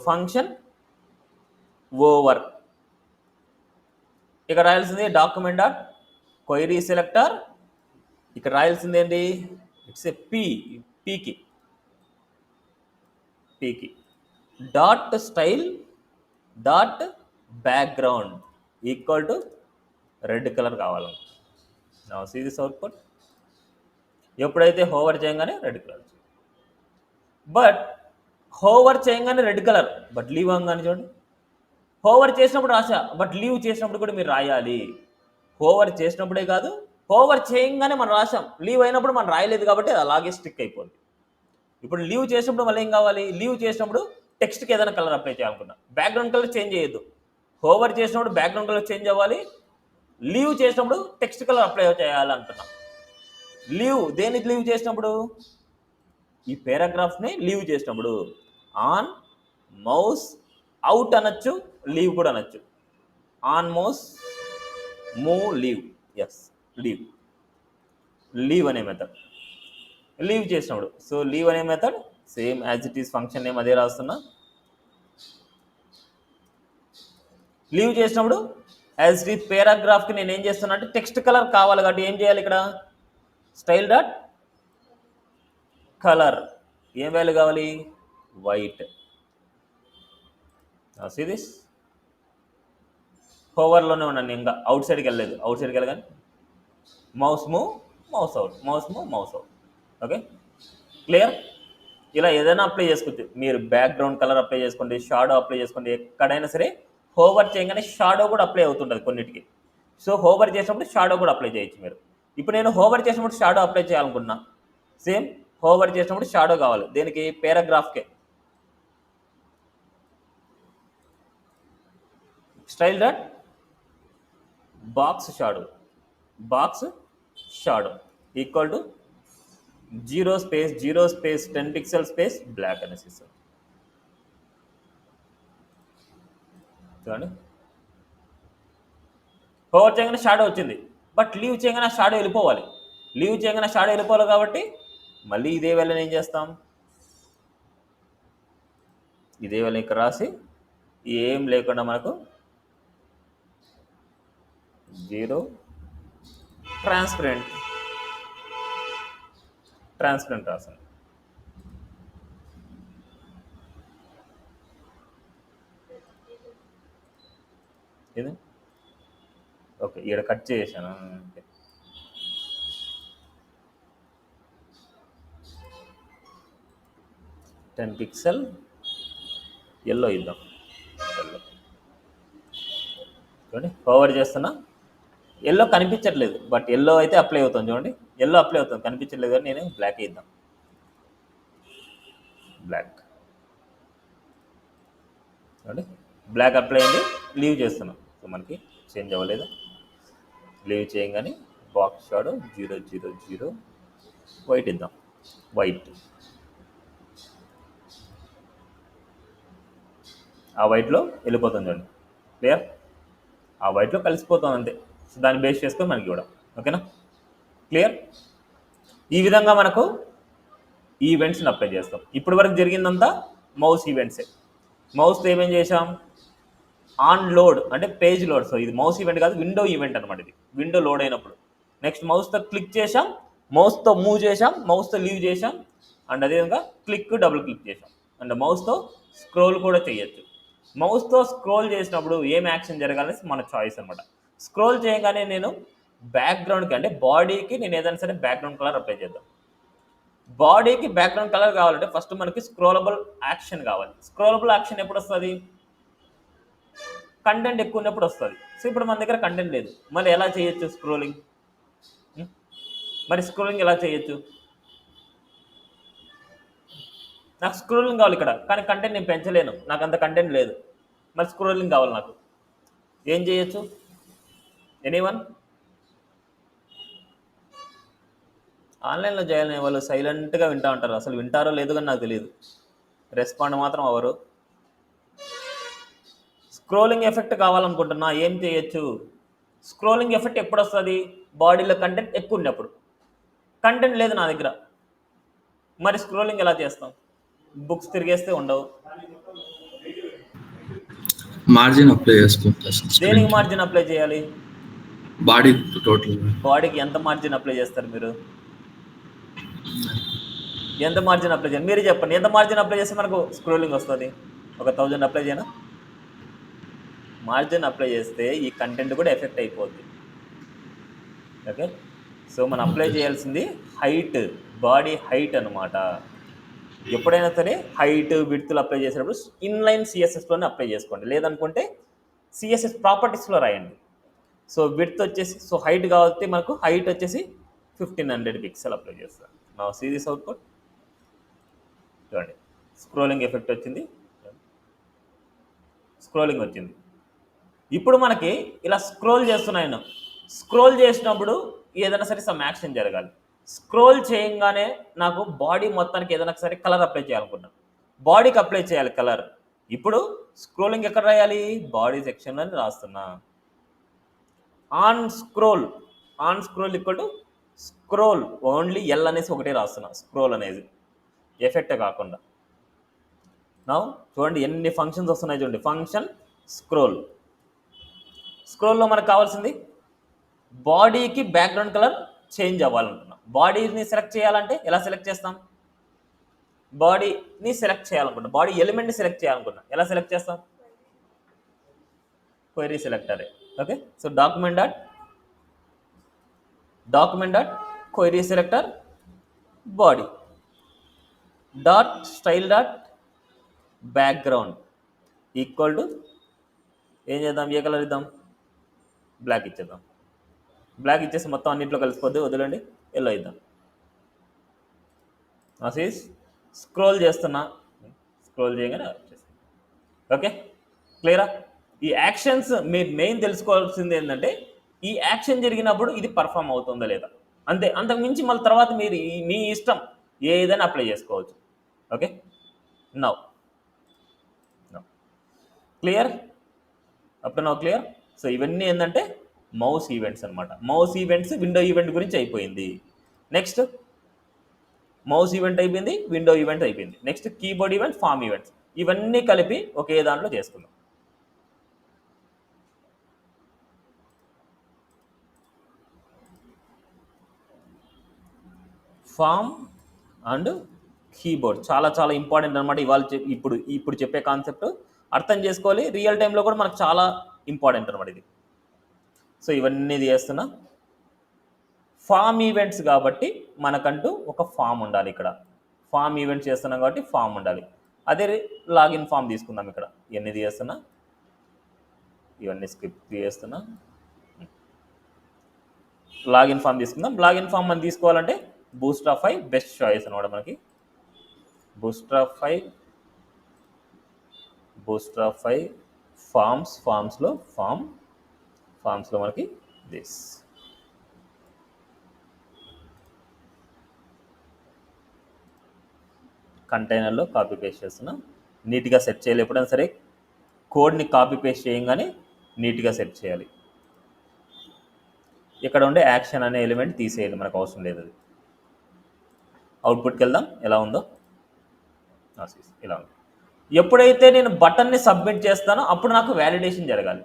ఫంక్షన్ ఓవర్ ఇక్కడ రాయాల్సింది డాక్యుమెంట్ డాట్ క్వైరీ సెలెక్టర్. ఇక్కడ రాయాల్సింది ఏంటి, ఇట్స్ ఏ పీకి dot style dot background equal to red colour కావాలి. నా సీ దిస్ అవుట్పుట్. ఎప్పుడైతే హోవర్ చేయగానే రెడ్ కలర్, బట్ హోవర్ చేయగానే రెడ్ కలర్, బట్ లీవ్ అవ్వగానే చూడండి, హోవర్ చేసినప్పుడు రాసా, బట్ లీవ్ చేసినప్పుడు కూడా మీరు రాయాలి. హోవర్ చేసినప్పుడే కాదు, హోవర్ చేయగానే మనం రాసాం, లీవ్ అయినప్పుడు మనం రాయలేదు కాబట్టి అది అలాగే స్టిక్ అయిపోద్ది. ఇప్పుడు లీవ్ చేసినప్పుడు మళ్ళీ ఏం కావాలి, లీవ్ చేసినప్పుడు టెక్స్ట్కి ఏదైనా కలర్ అప్లై చేయాలనుకున్నా, బ్యాక్గ్రౌండ్ కలర్ చేంజ్ చేయొద్దు. హోవర్ చేసినప్పుడు బ్యాక్గ్రౌండ్ కలర్ చేంజ్ అవ్వాలి, లీవ్ చేసినప్పుడు టెక్స్ట్ కలర్ అప్లై చేయాలంటున్నా. లీవ్ దేనికి లీవ్ చేసినప్పుడు ఈ పారాగ్రాఫ్ని లీవ్ చేసినప్పుడు ఆన్ మౌస్ అవుట్ అనొచ్చు, లీవ్ కూడా అనొచ్చు. On mouse move leave, yes leave, leave అనే మెథడ్ లీవ్ చేసినప్పుడు. సో లీవ్ అనే method same as it is, function name అదే రాస్తున్నా. లీవ్ చేసినప్పుడు యాజ్ ఇట్ ఈస్ పారాగ్రాఫ్కి నేను ఏం చేస్తున్నా అంటే టెక్స్ట్ కలర్ కావాలి కాబట్టి ఏం చేయాలి, ఇక్కడ స్టైల్ డాట్ కలర్ ఏం వాల్యూ కావాలి, వైట్. సీ దిస్, హోవర్లోనే ఉన్నాను, ఇంకా అవుట్ సైడ్కి వెళ్ళలేదు. అవుట్ సైడ్కి వెళ్ళగానే mouse move, mouse out, mouse move, mouse out. Okay, clear. ఇలా ఏదైనా అప్లై చేసుకోవచ్చు మీరు. బ్యాక్గ్రౌండ్ కలర్ అప్లై చేసుకోండి, షాడో అప్లై చేసుకోండి, ఎక్కడైనా సరే హోవర్ చేయగానే షాడో కూడా అప్లై అవుతుంటుంది కొన్నిటికి. సో హోవర్ చేసినప్పుడు షాడో కూడా అప్లై చేయొచ్చు మీరు. ఇప్పుడు నేను హోవర్ చేసినప్పుడు షాడో అప్లై చేయాలనుకున్నా, సేమ్ హోవర్ చేసినప్పుడు షాడో కావాలి. దేనికి, పారాగ్రాఫ్కే. Style dot box shadow, box shadow equal to 0 space 0 space 10 pixel space black అనేసి ఇస్తాం. చూడండి, హోవర్ చేయగానే షాడో వచ్చింది, బట్ లీవ్ చేయగానే షాడో వెళ్ళిపోవాలి. లీవ్ చేయగానే షాడో వెళ్ళిపోవాలి కాబట్టి మళ్ళీ ఇదే వేళ ఏం చేస్తాం, ఇదే వేళ ఇక్కడ రాసి ఏం లేకుండా మనకు 0 ట్రాన్స్పరెంట్ రాసాను. ఇది ఓకే, ఇక్కడ కట్ చేసాను. ఓకే, 10 పిక్సెల్ ఎల్లో ఇద్దాం. ఎల్లో చూడండి, ఫార్వర్డ్ చేస్తున్నా, ఎల్లో కనిపించట్లేదు, బట్ ఎల్లో అయితే అప్లై అవుతుంది. చూడండి, ఎల్లో అప్లై అవుతుంది, కనిపించట్లేదు కానీ నేను బ్లాక్ ఇద్దాం. బ్లాక్ చూడండి, బ్లాక్ అప్లై అయ్యింది. లీవ్ చేస్తున్నాం, సో మనకి చేంజ్ అవ్వలేదు. లీవ్ చేయగానే బాక్స్ షాడో 0 0 0 వైట్ ఇద్దాం. వైట్, ఆ వైట్లో వెళ్ళిపోతుంది చూడండి, క్లియర్. ఆ వైట్లో కలిసిపోతుంది అంతే. సో దాన్ని బేస్ చేసుకొని మనకి కూడా ఓకేనా, క్లియర్. ఈ విధంగా మనకు ఈవెంట్స్ని అప్లై చేస్తాం. ఇప్పటి వరకు జరిగిందంతా మౌస్ ఈవెంట్సే. మౌస్తో ఏమేం చేసాం, ఆన్ లోడ్ అంటే పేజ్ లోడ్. సో ఇది మౌస్ ఈవెంట్ కాదు, విండో ఈవెంట్ అనమాట. ఇది విండో లోడ్ అయినప్పుడు నెక్స్ట్ మౌస్తో క్లిక్ చేసాం, మౌస్తో మూవ్ చేసాం, మౌస్తో లీవ్ చేసాం, అండ్ అదేవిధంగా క్లిక్ డబుల్ క్లిక్ చేసాం, అండ్ మౌస్తో స్క్రోల్ కూడా చేయొచ్చు. మౌస్తో స్క్రోల్ చేసినప్పుడు ఏం యాక్షన్ జరగాలని మన చాయిస్ అనమాట. స్క్రోల్ చేయగానే నేను బ్యాక్గ్రౌండ్కి అంటే బాడీకి నేను ఏదైనా సరే బ్యాక్గ్రౌండ్ కలర్ అప్లై చేద్దాం. బాడీకి బ్యాక్గ్రౌండ్ కలర్ కావాలంటే ఫస్ట్ మనకి స్క్రోలబుల్ యాక్షన్ కావాలి. స్క్రోలబుల్ యాక్షన్ ఎప్పుడు వస్తుంది, కంటెంట్ ఎక్కువ ఉన్నప్పుడు వస్తుంది. సో ఇప్పుడు మన దగ్గర కంటెంట్ లేదు, మరి ఎలా చేయొచ్చు స్క్రోలింగ్, మరి స్క్రోలింగ్ ఎలా చేయొచ్చు, నాకు స్క్రోలింగ్ కావాలి ఇక్కడ, కానీ కంటెంట్ నేను పెంచలేను, నాకు అంత కంటెంట్ లేదు, మరి స్క్రోలింగ్ కావాలి నాకు, ఏం చేయొచ్చు, ఎనీవన్? ఆన్లైన్లో జాయిన్ అయ్యే వాళ్ళు సైలెంట్గా వింటూ ఉంటారు, అసలు వింటారో లేదో కానీ నాకు తెలియదు, రెస్పాండ్ మాత్రం అవరు. స్క్రోలింగ్ ఎఫెక్ట్ కావాలనుకుంటున్నా, ఏం చేయొచ్చు, స్క్రోలింగ్ ఎఫెక్ట్ ఎప్పుడు వస్తుంది, బాడీలో కంటెంట్ ఎక్కువ ఉన్నప్పుడు. కంటెంట్ లేదు నా దగ్గర, మరి స్క్రోలింగ్ ఎలా చేస్తాం, బుక్స్ తిరిగేస్తే ఉండవు. మార్జిన్ అప్లై చేసుకుంటా. దేనికి మార్జిన్ అప్లై చేయాలి, బాడీ టోటల్. బాడీకి ఎంత మార్జిన్ అప్లై చేస్తారు మీరు, ఎంత మార్జిన్ అప్లై చేయాలి మీరు చెప్పండి. ఎంత మార్జిన్ అప్లై చేస్తే మనకు స్క్రోలింగ్ వస్తుంది, ఒక 1000 అప్లై చేయనా? మార్జిన్ అప్లై చేస్తే ఈ కంటెంట్ కూడా ఎఫెక్ట్ అయిపోద్ది. ఓకే, సో మనం అప్లై చేయాల్సింది హైట్, బాడీ హైట్ అనమాట. ఎప్పుడైనా సరే హైట్ విడ్త్లు అప్లై చేసేటప్పుడు ఇన్లైన్ సిఎస్ఎస్లోనే అప్లై చేసుకోండి, లేదనుకుంటే సిఎస్ఎస్ ప్రాపర్టీస్లో రాయండి. సో విడ్త్ వచ్చేసి, సో హైట్ కాబట్టి మనకు హైట్ వచ్చేసి 1500 పిక్సెల్ అప్లై చేస్తాను. నా సిరీస్ అవుట్పుట్ చూడండి, స్క్రోలింగ్ ఎఫెక్ట్ వచ్చింది, స్క్రోలింగ్ వచ్చింది. ఇప్పుడు మనకి ఇలా స్క్రోల్ చేస్తున్నాను, స్క్రోల్ చేసినప్పుడు ఏదైనా సరే సమ్ యాక్షన్ జరగాలి. స్క్రోల్ చేయంగానే నాకు బాడీ మొత్తానికి ఏదైనా సరే కలర్ అప్లై చేయాలనుకున్నా, బాడీకి అప్లై చేయాలి కలర్. ఇప్పుడు స్క్రోలింగ్ ఎక్కడ రాయాలి? బాడీ సెక్షన్లో రాస్తున్నా. On scroll equal to scroll, only L అనేసి ఒకటే రాస్తున్నా, స్క్రోల్ అనేది ఎఫెక్ట్ కాకుండా. నా చూడండి ఎన్ని ఫంక్షన్స్ వస్తున్నాయి చూడండి. ఫంక్షన్ స్క్రోల్లో మనకు కావాల్సింది బాడీకి బ్యాక్గ్రౌండ్ కలర్ చేంజ్ అవ్వాలనుకున్నాం. బాడీని సెలెక్ట్ చేయాలంటే ఎలా సెలెక్ట్ చేస్తాం? బాడీని సెలెక్ట్ చేయాలనుకున్నా, బాడీ ఎలిమెంట్ని సెలెక్ట్ చేయాలనుకున్నా, ఎలా సెలెక్ట్ చేస్తాం? Query selector. Okay, so document dot query selector body dot style dot background equal to ఏం చేద్దాం? ఏ కలర్ ఇద్దాం? బ్లాక్ ఇచ్చేద్దాం. బ్లాక్ ఇచ్చేసి మొత్తం అన్నింటిలో కలిసిపోద్ది, వదిలేండి, ఎల్లో ఇద్దాం. ఆసీస్ స్క్రోల్ చేస్తున్నా, స్క్రోల్ చేయగానే వచ్చేస్తుంది. ఓకే, క్లియరా? ఈ యాక్షన్స్ మీరు మెయిన్ తెలుసుకోవాల్సింది ఏంటంటే ఈ యాక్షన్ జరిగినప్పుడు ఇది పర్ఫామ్ అవుతుందా లేదా, అంతే. అంతకుమించి మళ్ళీ తర్వాత మీరు మీ ఇష్టం ఏదైనా అప్లై చేసుకోవచ్చు. Okay, now clear? Up to now clear? So ఇవన్నీ ఏంటంటే మౌస్ ఈవెంట్స్ అనమాట. మౌస్ ఈవెంట్స్ విండో ఈవెంట్ గురించి అయిపోయింది. నెక్స్ట్ మౌస్ ఈవెంట్ అయిపోయింది, విండో ఈవెంట్ అయిపోయింది. Next keyboard event, form events, ఇవన్నీ కలిపి ఒకే దాంట్లో చేసుకుందాం. ఫామ్ అండ్ కీబోర్డ్ చాలా చాలా ఇంపార్టెంట్ అనమాట. ఇప్పుడు చెప్పే కాన్సెప్ట్ అర్థం చేసుకోవాలి. రియల్ టైంలో కూడా మనకు చాలా ఇంపార్టెంట్ అనమాట ఇది. సో ఇవన్నీ చేస్తున్నా. ఫామ్ ఈవెంట్స్ కాబట్టి మనకంటూ ఒక ఫామ్ ఉండాలి. ఇక్కడ ఫామ్ ఈవెంట్స్ చేస్తున్నాం కాబట్టి ఫామ్ ఉండాలి. అదే లాగిన్ ఫామ్ తీసుకుందాం. ఇక్కడ ఇవన్నీ చేస్తున్నా, ఇవన్నీ స్క్రిప్ట్ చేస్తున్నా. లాగిన్ ఫామ్ తీసుకుందాం. లాగిన్ ఫామ్ మనం తీసుకోవాలంటే బూట్స్ట్రాప్ బెస్ట్ చాయిస్ అనమాట మనకి. బూట్స్ట్రాప్ ఫామ్స్లో మనకి దిస్ కంటైనర్లో కాపీ పేస్ట్ చేస్తున్నా. నీట్గా సెట్ చేయాలి. ఎప్పుడైనా సరే కోడ్ని కాపీ పేస్ట్ చేయగానే నీట్గా సెట్ చేయాలి. ఇక్కడ ఉండే యాక్షన్ అనే ఎలిమెంట్ తీసేయాలి, మనకు అవసరం లేదు. అది అవుట్పుట్కి వెళ్దాం, ఎలా ఉందో. ఇలా ఉంది. ఎప్పుడైతే నేను బటన్ని సబ్మిట్ చేస్తానో అప్పుడు నాకు వ్యాలిడేషన్ జరగాలి.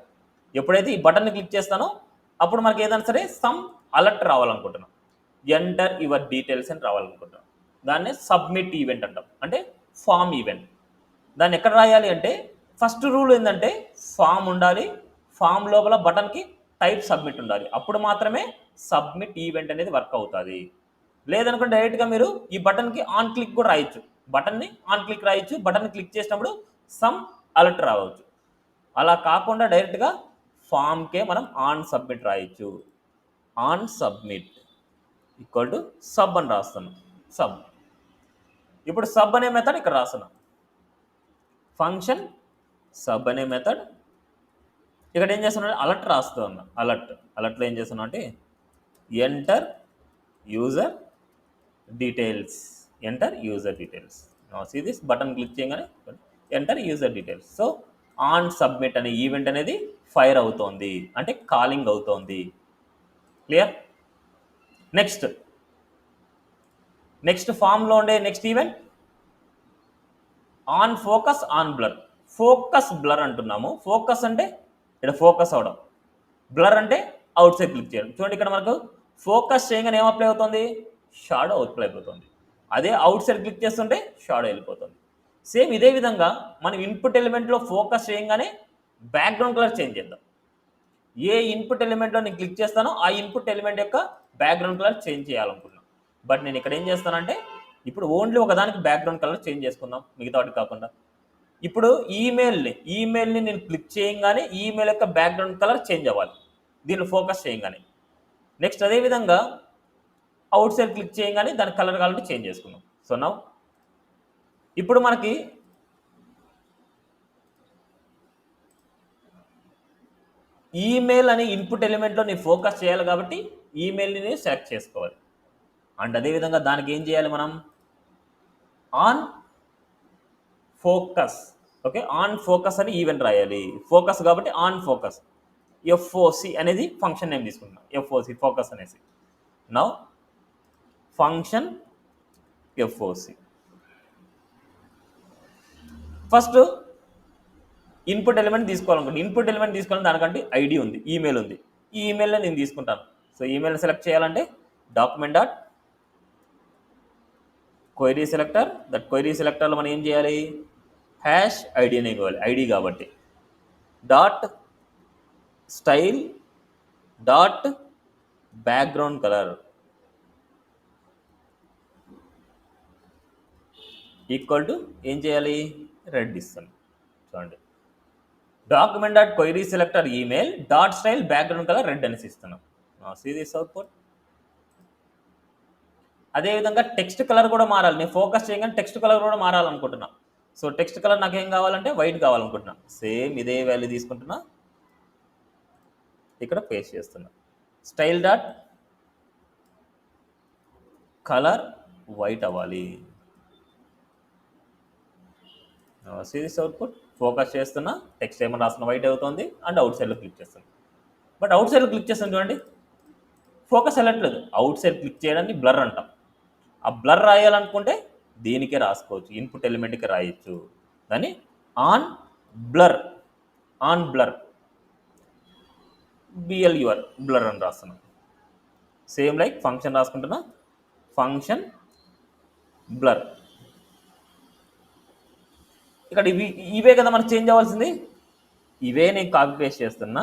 ఎప్పుడైతే ఈ బటన్ని క్లిక్ చేస్తానో అప్పుడు మనకి ఏదైనా సరే సమ్ అలర్ట్ రావాలనుకుంటున్నాం. ఎంటర్ యువర్ డీటెయిల్స్ అని రావాలనుకుంటున్నాం. దాన్ని సబ్మిట్ ఈవెంట్ అంటాం, అంటే ఫామ్ ఈవెంట్. దాన్ని ఎక్కడ రాయాలి అంటే ఫస్ట్ రూల్ ఏంటంటే ఫామ్ ఉండాలి, ఫామ్ లోపల బటన్కి టైప్ సబ్మిట్ ఉండాలి. అప్పుడు మాత్రమే సబ్మిట్ ఈవెంట్ అనేది వర్క్ అవుతుంది. లేదనుకుంటే డైరెక్ట్గా మీరు ఈ బటన్కి ఆన్ క్లిక్ కూడా రాయొచ్చు. బటన్ని ఆన్ క్లిక్ రాయొచ్చు. బటన్ని క్లిక్ చేసినప్పుడు సమ్ అలర్ట్ రావచ్చు. అలా కాకుండా డైరెక్ట్గా ఫామ్కే మనం ఆన్ సబ్మిట్ రాయొచ్చు. On submit equal to sub అని రాస్తున్నాం. సబ్. ఇప్పుడు సబ్ అనే మెథడ్ ఇక్కడ రాస్తున్నాం. ఫంక్షన్ సబ్ అనే మెథడ్ ఇక్కడ ఏం చేస్తున్నా, అలర్ట్ రాస్తూ ఉన్నా. అలర్ట్లో ఏం చేస్తున్నా అంటే enter user details. See this button click చేయగానే enter user details. So on submit అనే ఈవెంట్ అనేది ఫైర్ అవుతోంది, అంటే కాలింగ్ అవుతోంది. క్లియర్? నెక్స్ట్ ఫామ్లో ఉండే next event on focus on blur. Focus blur అంటున్నాము. ఫోకస్ అంటే ఇక్కడ ఫోకస్ అవడం, బ్లర్ అంటే అవుట్ సైడ్ క్లిక్ చేయడం. చూడండి ఇక్కడ మనకు ఫోకస్ చేయగానే ఏం అప్లై అవుతుంది? షాడో అప్లై అయిపోతుంది. అదే అవుట్ సైడ్ క్లిక్ చేస్తుంటే షాడో వెళ్ళిపోతుంది. సేమ్ ఇదే విధంగా మనం ఇన్పుట్ ఎలిమెంట్లో ఫోకస్ చేయగానే బ్యాక్గ్రౌండ్ కలర్ చేంజ్ చేద్దాం. ఏ ఇన్పుట్ ఎలిమెంట్లో నేను క్లిక్ చేస్తానో ఆ ఇన్పుట్ ఎలిమెంట్ యొక్క బ్యాక్గ్రౌండ్ కలర్ చేంజ్ చేయాలనుకున్నాను. బట్ నేను ఇక్కడ ఏం చేస్తానంటే ఇప్పుడు ఓన్లీ ఒకదానికి బ్యాక్గ్రౌండ్ కలర్ చేంజ్ చేసుకుందాం, మిగతా వాటికి కాకుండా. ఇప్పుడు ఈమెయిల్ని నేను క్లిక్ చేయగానే ఈమెయిల్ యొక్క బ్యాక్గ్రౌండ్ కలర్ చేంజ్ అవ్వాలి దీన్ని ఫోకస్ చేయగానే. నెక్స్ట్ అదేవిధంగా అవుట్ సైడ్ క్లిక్ చేయగానే దాని కలర్ కావాలంటే చేంజ్ చేసుకుందాం. సో నౌ ఇప్పుడు మనకి ఈమెయిల్ అనే ఇన్పుట్ ఎలిమెంట్లో నేను ఫోకస్ చేయాలి కాబట్టి ఈమెయిల్ని నేను సెలెక్ట్ చేసుకోవాలి. అండ్ అదేవిధంగా దానికి ఏం చేయాలి మనం, on focus. Okay, on focus అని ఈవెంట్ రాయాలి. ఫోకస్ కాబట్టి ఆన్ ఫోకస్, ఎఫ్ఓసి అనేది ఫంక్షన్ నేమ్ తీసుకుంటున్నాం, ఎఫ్ఓసి ఫోకస్ అనేసి. Now function FOC. First input element తీసుకోవాలనుకోండి. ఇన్పుట్ ఎలిమెంట్ తీసుకోవాలని దానికంటే ఐడి ఉంది, ఈమెయిల్ ఉంది. ఈ ఈమెయిల్లో నేను తీసుకుంటాను. సో ఈమెయిల్ సెలెక్ట్ చేయాలంటే document dot query selector. That query సెలెక్టర్లో మనం ఏం చేయాలి, హ్యాష్ ఐడి అని ఇవ్వాలి, ఐడి కాబట్టి. Dot style dot background colour equal to ఏం చేయాలి, రెడ్ ఇస్తాను. చూడండి, document dot query selector email dot style background colour red అనేసి ఇస్తున్నాం. See this output. అదేవిధంగా టెక్స్ట్ కలర్ కూడా మారాలి. నేను ఫోకస్ చేయగానే టెక్స్ట్ కలర్ కూడా మారాలనుకుంటున్నా. సో టెక్స్ట్ కలర్ నాకు ఏం కావాలంటే వైట్ కావాలనుకుంటున్నా. సేమ్ ఇదే వాల్యూ తీసుకుంటున్నా, ఇక్కడ పేస్ట్ చేస్తున్నా. స్టైల్ డాట్ కలర్ వైట్ అవ్వాలి. See this output. ఫోకస్ చేస్తున్నా, టెక్స్ట్ ఏమైనా రాస్తున్నా, వైట్ అవుతుంది. అండ్ అవుట్ సైడ్లో క్లిక్ చేస్తాను. బట్ అవుట్ సైడ్లో క్లిక్ చేస్తాను చూడండి, ఫోకస్ వెళ్ళట్లేదు. అవుట్ సైడ్ క్లిక్ చేయడాన్ని బ్లర్ అంటాం. ఆ బ్లర్ రాయాలనుకుంటే దీనికే రాసుకోవచ్చు, ఇన్పుట్ ఎలిమెంట్కి రాయొచ్చు. దాన్ని on blur, on blur, B L U R blur అని రాస్తున్నాం. సేమ్ లైక్ ఫంక్షన్ రాసుకుంటున్నా, ఫంక్షన్ బ్లర్. ఇక్కడ ఇవే కదా మనకు చేంజ్ అవ్వాల్సింది, ఇవే నేను కాపీ పేస్ట్ చేస్తున్నా.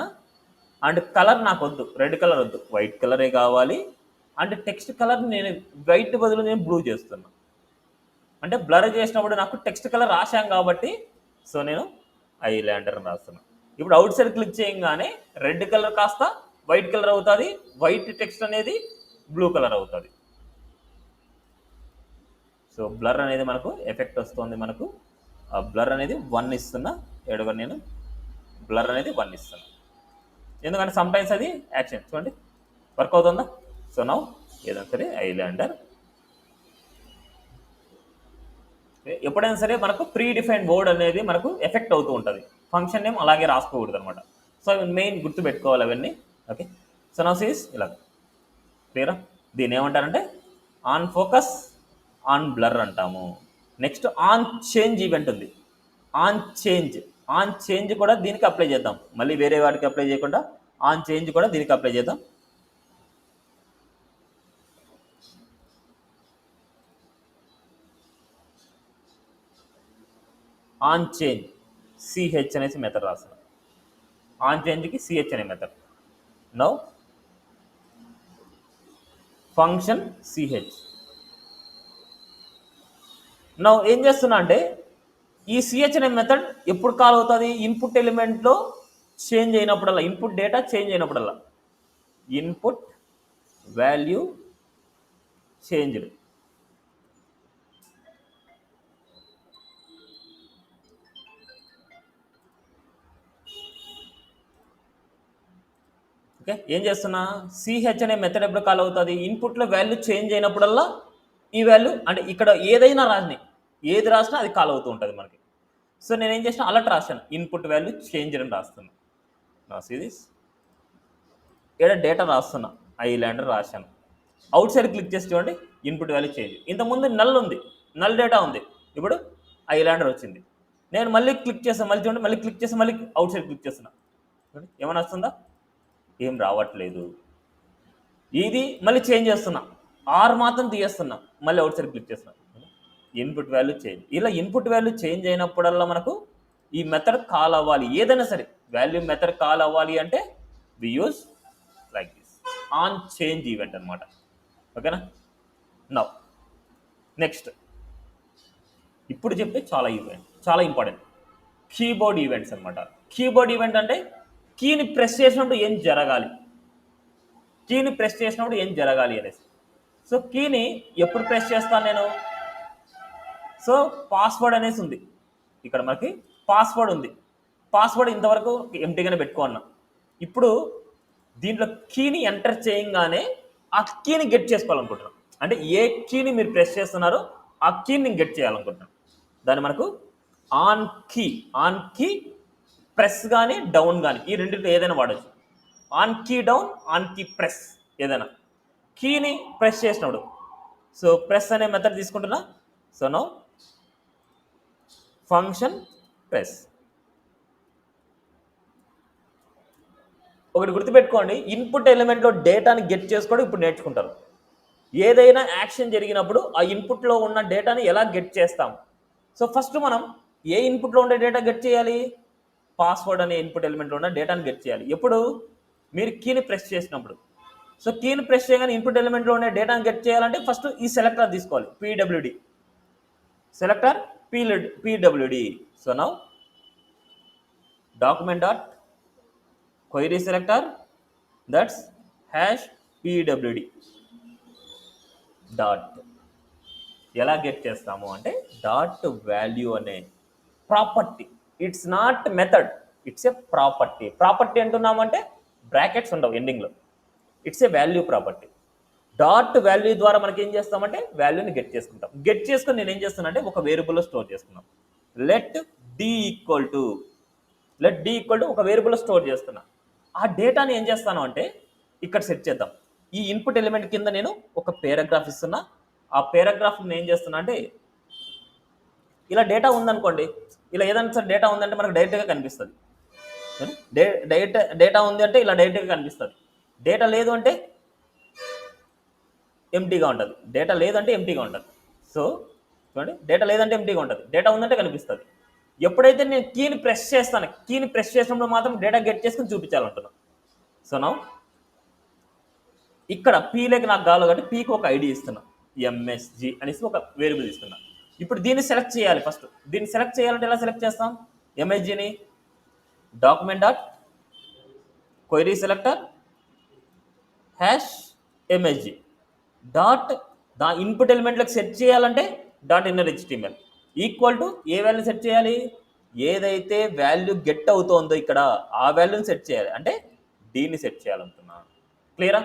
అండ్ కలర్ నాకు వద్దు, రెడ్ కలర్ వద్దు, వైట్ కలరే కావాలి. అండ్ టెక్స్ట్ కలర్ నేను వైట్ బదులు నేను బ్లూ చేస్తున్నా. అంటే బ్లర్ చేసినప్పుడు నాకు టెక్స్ట్ కలర్ రాశాం కాబట్టి సో నేను ఐలాండర్ అని రాస్తున్నా. ఇప్పుడు అవుట్ సైడ్ క్లిక్ చేయగానే రెడ్ కలర్ కాస్త వైట్ కలర్ అవుతుంది, వైట్ టెక్స్ట్ అనేది బ్లూ కలర్ అవుతుంది. సో బ్లర్ అనేది మనకు ఎఫెక్ట్ వస్తుంది. మనకు ఆ బ్లర్ అనేది 1 ఇస్తున్నా, ఎడగ నేను బ్లర్ అనేది 1 ఇస్తున్నా. ఎందుకంటే సమ్టైమ్స్ అది యాక్షన్ చూడండి వర్క్ అవుతుందా. సో నౌ ఏదైనా సరే ఐలాండర్. ఎప్పుడైనా సరే మనకు ప్రీ డిఫైన్డ్ వర్డ్ అనేది మనకు ఎఫెక్ట్ అవుతూ ఉంటుంది. ఫంక్షన్ నేమ్ అలాగే రాసుకోకూడదు అనమాట. సో అవి మెయిన్ గుర్తుపెట్టుకోవాలి అవన్నీ. ఓకే, సో నౌ సీస్ ఇలా క్లియరా. దీన్ని ఏమంటారంటే ఆన్ ఫోకస్, ఆన్ బ్లర్ అంటాము. నెక్స్ట్ ఆన్ చేంజ్ ఈవెంట్ ఉంది. ఆన్ చేంజ్, ఆన్ చేంజ్ కూడా దీనికి అప్లై చేద్దాం. మళ్ళీ వేరే వాటికి అప్లై చేయకుండా ఆన్ చేంజ్ కూడా దీనికి అప్లై చేద్దాం. ఆన్ చేంజ్ సిహెచ్ అనేసి మెథడ్ రాస్తాం. ఆన్ చేంజ్కి సిహెచ్ అనే method. Now function CH. Now ఏం చేస్తున్నా అంటే ఈ సిహెచ్ అనే మెథడ్ ఎప్పుడు కాల్ అవుతుంది, ఇన్పుట్ ఎలిమెంట్లో చేంజ్ అయినప్పుడల్లా, ఇన్పుట్ డేటా చేంజ్ అయినప్పుడల్లా. Input value changed. ఓకే, ఏం చేస్తున్నా, సిహెచ్ అనే మెథడ్ ఎప్పుడు కాల్ అవుతుంది, ఇన్పుట్లో వాల్యూ చేంజ్ అయినప్పుడల్లా ఈ వాల్యూ అంటే ఇక్కడ ఏదైనా రాసినాయి, ఏది రాసినా అది కాల్ అవుతూ ఉంటుంది మనకి. సో నేనేం చేసిన అలర్ట్ రాశాను, ఇన్పుట్ వాల్యూ చేంజ్ అని రాస్తున్నా. నా సిరీస్ ఇక్కడ డేటా రాస్తున్నా, ఐలాండర్ రాశాను. అవుట్ సైడ్ క్లిక్ చేసి చూడండి, ఇన్పుట్ వాల్యూ చేంజ్. ఇంతకుముందు నల్ ఉంది, నల్ డేటా ఉంది, ఇప్పుడు ఐలాండర్ వచ్చింది. నేను మళ్ళీ క్లిక్ చేస్తాను, మళ్ళీ చూడండి, మళ్ళీ క్లిక్ చేసి మళ్ళీ అవుట్ సైడ్ క్లిక్ చేస్తున్నా. ఏమైనా వస్తుందా, ఏం రావట్లేదు. ఇది మళ్ళీ చేంజ్ చేస్తున్నా, ఆర్ మాత్రం తీయేస్తున్నా, మళ్ళీ అవుట్ సైడ్ క్లిక్ చేస్తున్నా, ఇన్పుట్ వాల్యూ చేంజ్. ఇలా ఇన్పుట్ వాల్యూ చేంజ్ అయినప్పుడల్లా మనకు ఈ మెథడ్ కాల్ అవ్వాలి. ఏదైనా సరే వాల్యూ మెథడ్ కాల్ అవ్వాలి అంటే we use like this, on change event అనమాట. ఓకేనా. నౌ నెక్స్ట్ ఇప్పుడు చెప్పే చాలా ఇంపార్టెంట్ కీబోర్డ్ ఈవెంట్స్ అనమాట. కీబోర్డ్ ఈవెంట్ అంటే కీని ప్రెస్ చేసినప్పుడు ఏం జరగాలి, కీని ప్రెస్ చేసినప్పుడు ఏం జరగాలి అనేసి. సో కీని ఎప్పుడు ప్రెస్ చేస్తాను నేను, సో పాస్వర్డ్ అనేసి ఉంది ఇక్కడ, మనకి పాస్వర్డ్ ఉంది. పాస్వర్డ్ ఇంతవరకు ఎంటీగానే పెట్టుకున్నా. ఇప్పుడు దీంట్లో కీని ఎంటర్ చేయగానే ఆ కీని గెట్ చేసుకోవాలనుకుంటున్నాం. అంటే ఏ కీని మీరు ప్రెస్ చేస్తున్నారో ఆ కీని నేను గెట్ చేయాలనుకుంటున్నాను. దాన్ని మనకు ఆన్ కీ ప్రెస్ కానీ డౌన్ కానీ ఈ రెండింటిలో ఏదైనా వాడచ్చు. On key down, on key press ఏదైనా. కీని ప్రెస్ చేసినప్పుడు సో ప్రెస్ అనే మెథడ్ తీసుకుంటున్నా. So now function press. ఒకటి గుర్తుపెట్టుకోండి, ఇన్పుట్ ఎలిమెంట్లో డేటాని గెట్ చేసుకోవడం ఇప్పుడు నేర్చుకుంటారు. ఏదైనా యాక్షన్ జరిగినప్పుడు ఆ ఇన్పుట్లో ఉన్న డేటాని ఎలా గెట్ చేస్తాం. సో ఫస్ట్ మనం ఏ ఇన్పుట్లో ఉండే డేటా గెట్ చేయాలి? పాస్వర్డ్ అనే ఇన్పుట్ ఎలిమెంట్లో ఉన్న డేటాని గెట్ చేయాలి. ఎప్పుడు? మీరు కీని ప్రెస్ చేసినప్పుడు. సో కీని ప్రెస్ చేయగానే ఇన్పుట్ ఎలిమెంట్లో ఉండే డేటాని గెట్ చేయాలంటే ఫస్ట్ ఈ సెలెక్టర్ తీసుకోవాలి, PWD selector PWD. So now document dot query selector that's hash pwd dot. ఎలా గెట్ చేస్తాము అంటే డాట్ వాల్యూ అనే property. It's not method, it's a property. Property అంటున్నామంటే బ్రాకెట్స్ ఉండవు ఎండింగ్లో. It's a value property. Dot value ద్వారా మనకి ఏం చేస్తామంటే వాల్యూని గెట్ చేసుకుంటాం. గెట్ చేసుకుని నేను ఏం చేస్తాను అంటే ఒక వేరియబుల్లో స్టోర్ చేసుకున్నాం. లెట్ డి ఈక్వల్ టు ఒక వేరియబుల్లో స్టోర్ చేస్తున్నా. ఆ డేటాని ఏం చేస్తాను అంటే ఇక్కడ సెట్ చేద్దాం. ఈ ఇన్పుట్ ఎలిమెంట్ కింద నేను ఒక పేరాగ్రాఫ్ ఇస్తున్నా. ఆ పేరాగ్రాఫ్ నేను ఏం చేస్తున్నా అంటే ఇలా డేటా ఉందనుకోండి, ఇలా ఏదైనా సరే డేటా ఉందంటే మనకు డైరెక్ట్గా కనిపిస్తుంది. డేటా ఉంది అంటే ఇలా డైరెక్ట్గా కనిపిస్తుంది. డేటా లేదు అంటే ఎంటీగా ఉంటుంది. డేటా లేదంటే ఎంటీగా ఉంటుంది. సో చూడండి, డేటా లేదంటే ఎంటీగా ఉంటుంది, డేటా ఉందంటే కనిపిస్తుంది. ఎప్పుడైతే నేను కీని ప్రెస్ చేస్తాను, కీని ప్రెస్ చేసినప్పుడు మాత్రం డేటా గెట్ చేసుకుని చూపించాలంటున్నాను. సో నౌ ఇక్కడ పీలోకి నాకు కావాలి కాబట్టి పీకి ఒక ఐడి ఇస్తున్నా, ఎంఎస్జి అనేసి ఒక వేరియబుల్ ఇస్తున్నా. ఇప్పుడు దీన్ని సెలెక్ట్ చేయాలి. ఫస్ట్ దీన్ని సెలెక్ట్ చేయాలంటే ఎలా సెలెక్ట్ చేస్తాం? ఎంఎస్జిని document dot query selector hash MSG dot the input ఎలిమెంట్లకు సెట్ చేయాలంటే dot inner HTML equal to a value set చేయాలి? ఏదైతే వాల్యూ గెట్ అవుతుందో ఇక్కడ ఆ వాల్యూని సెట్ చేయాలి. అంటే దీన్ని సెట్ చేయాలనుకున్నా. క్లియరా?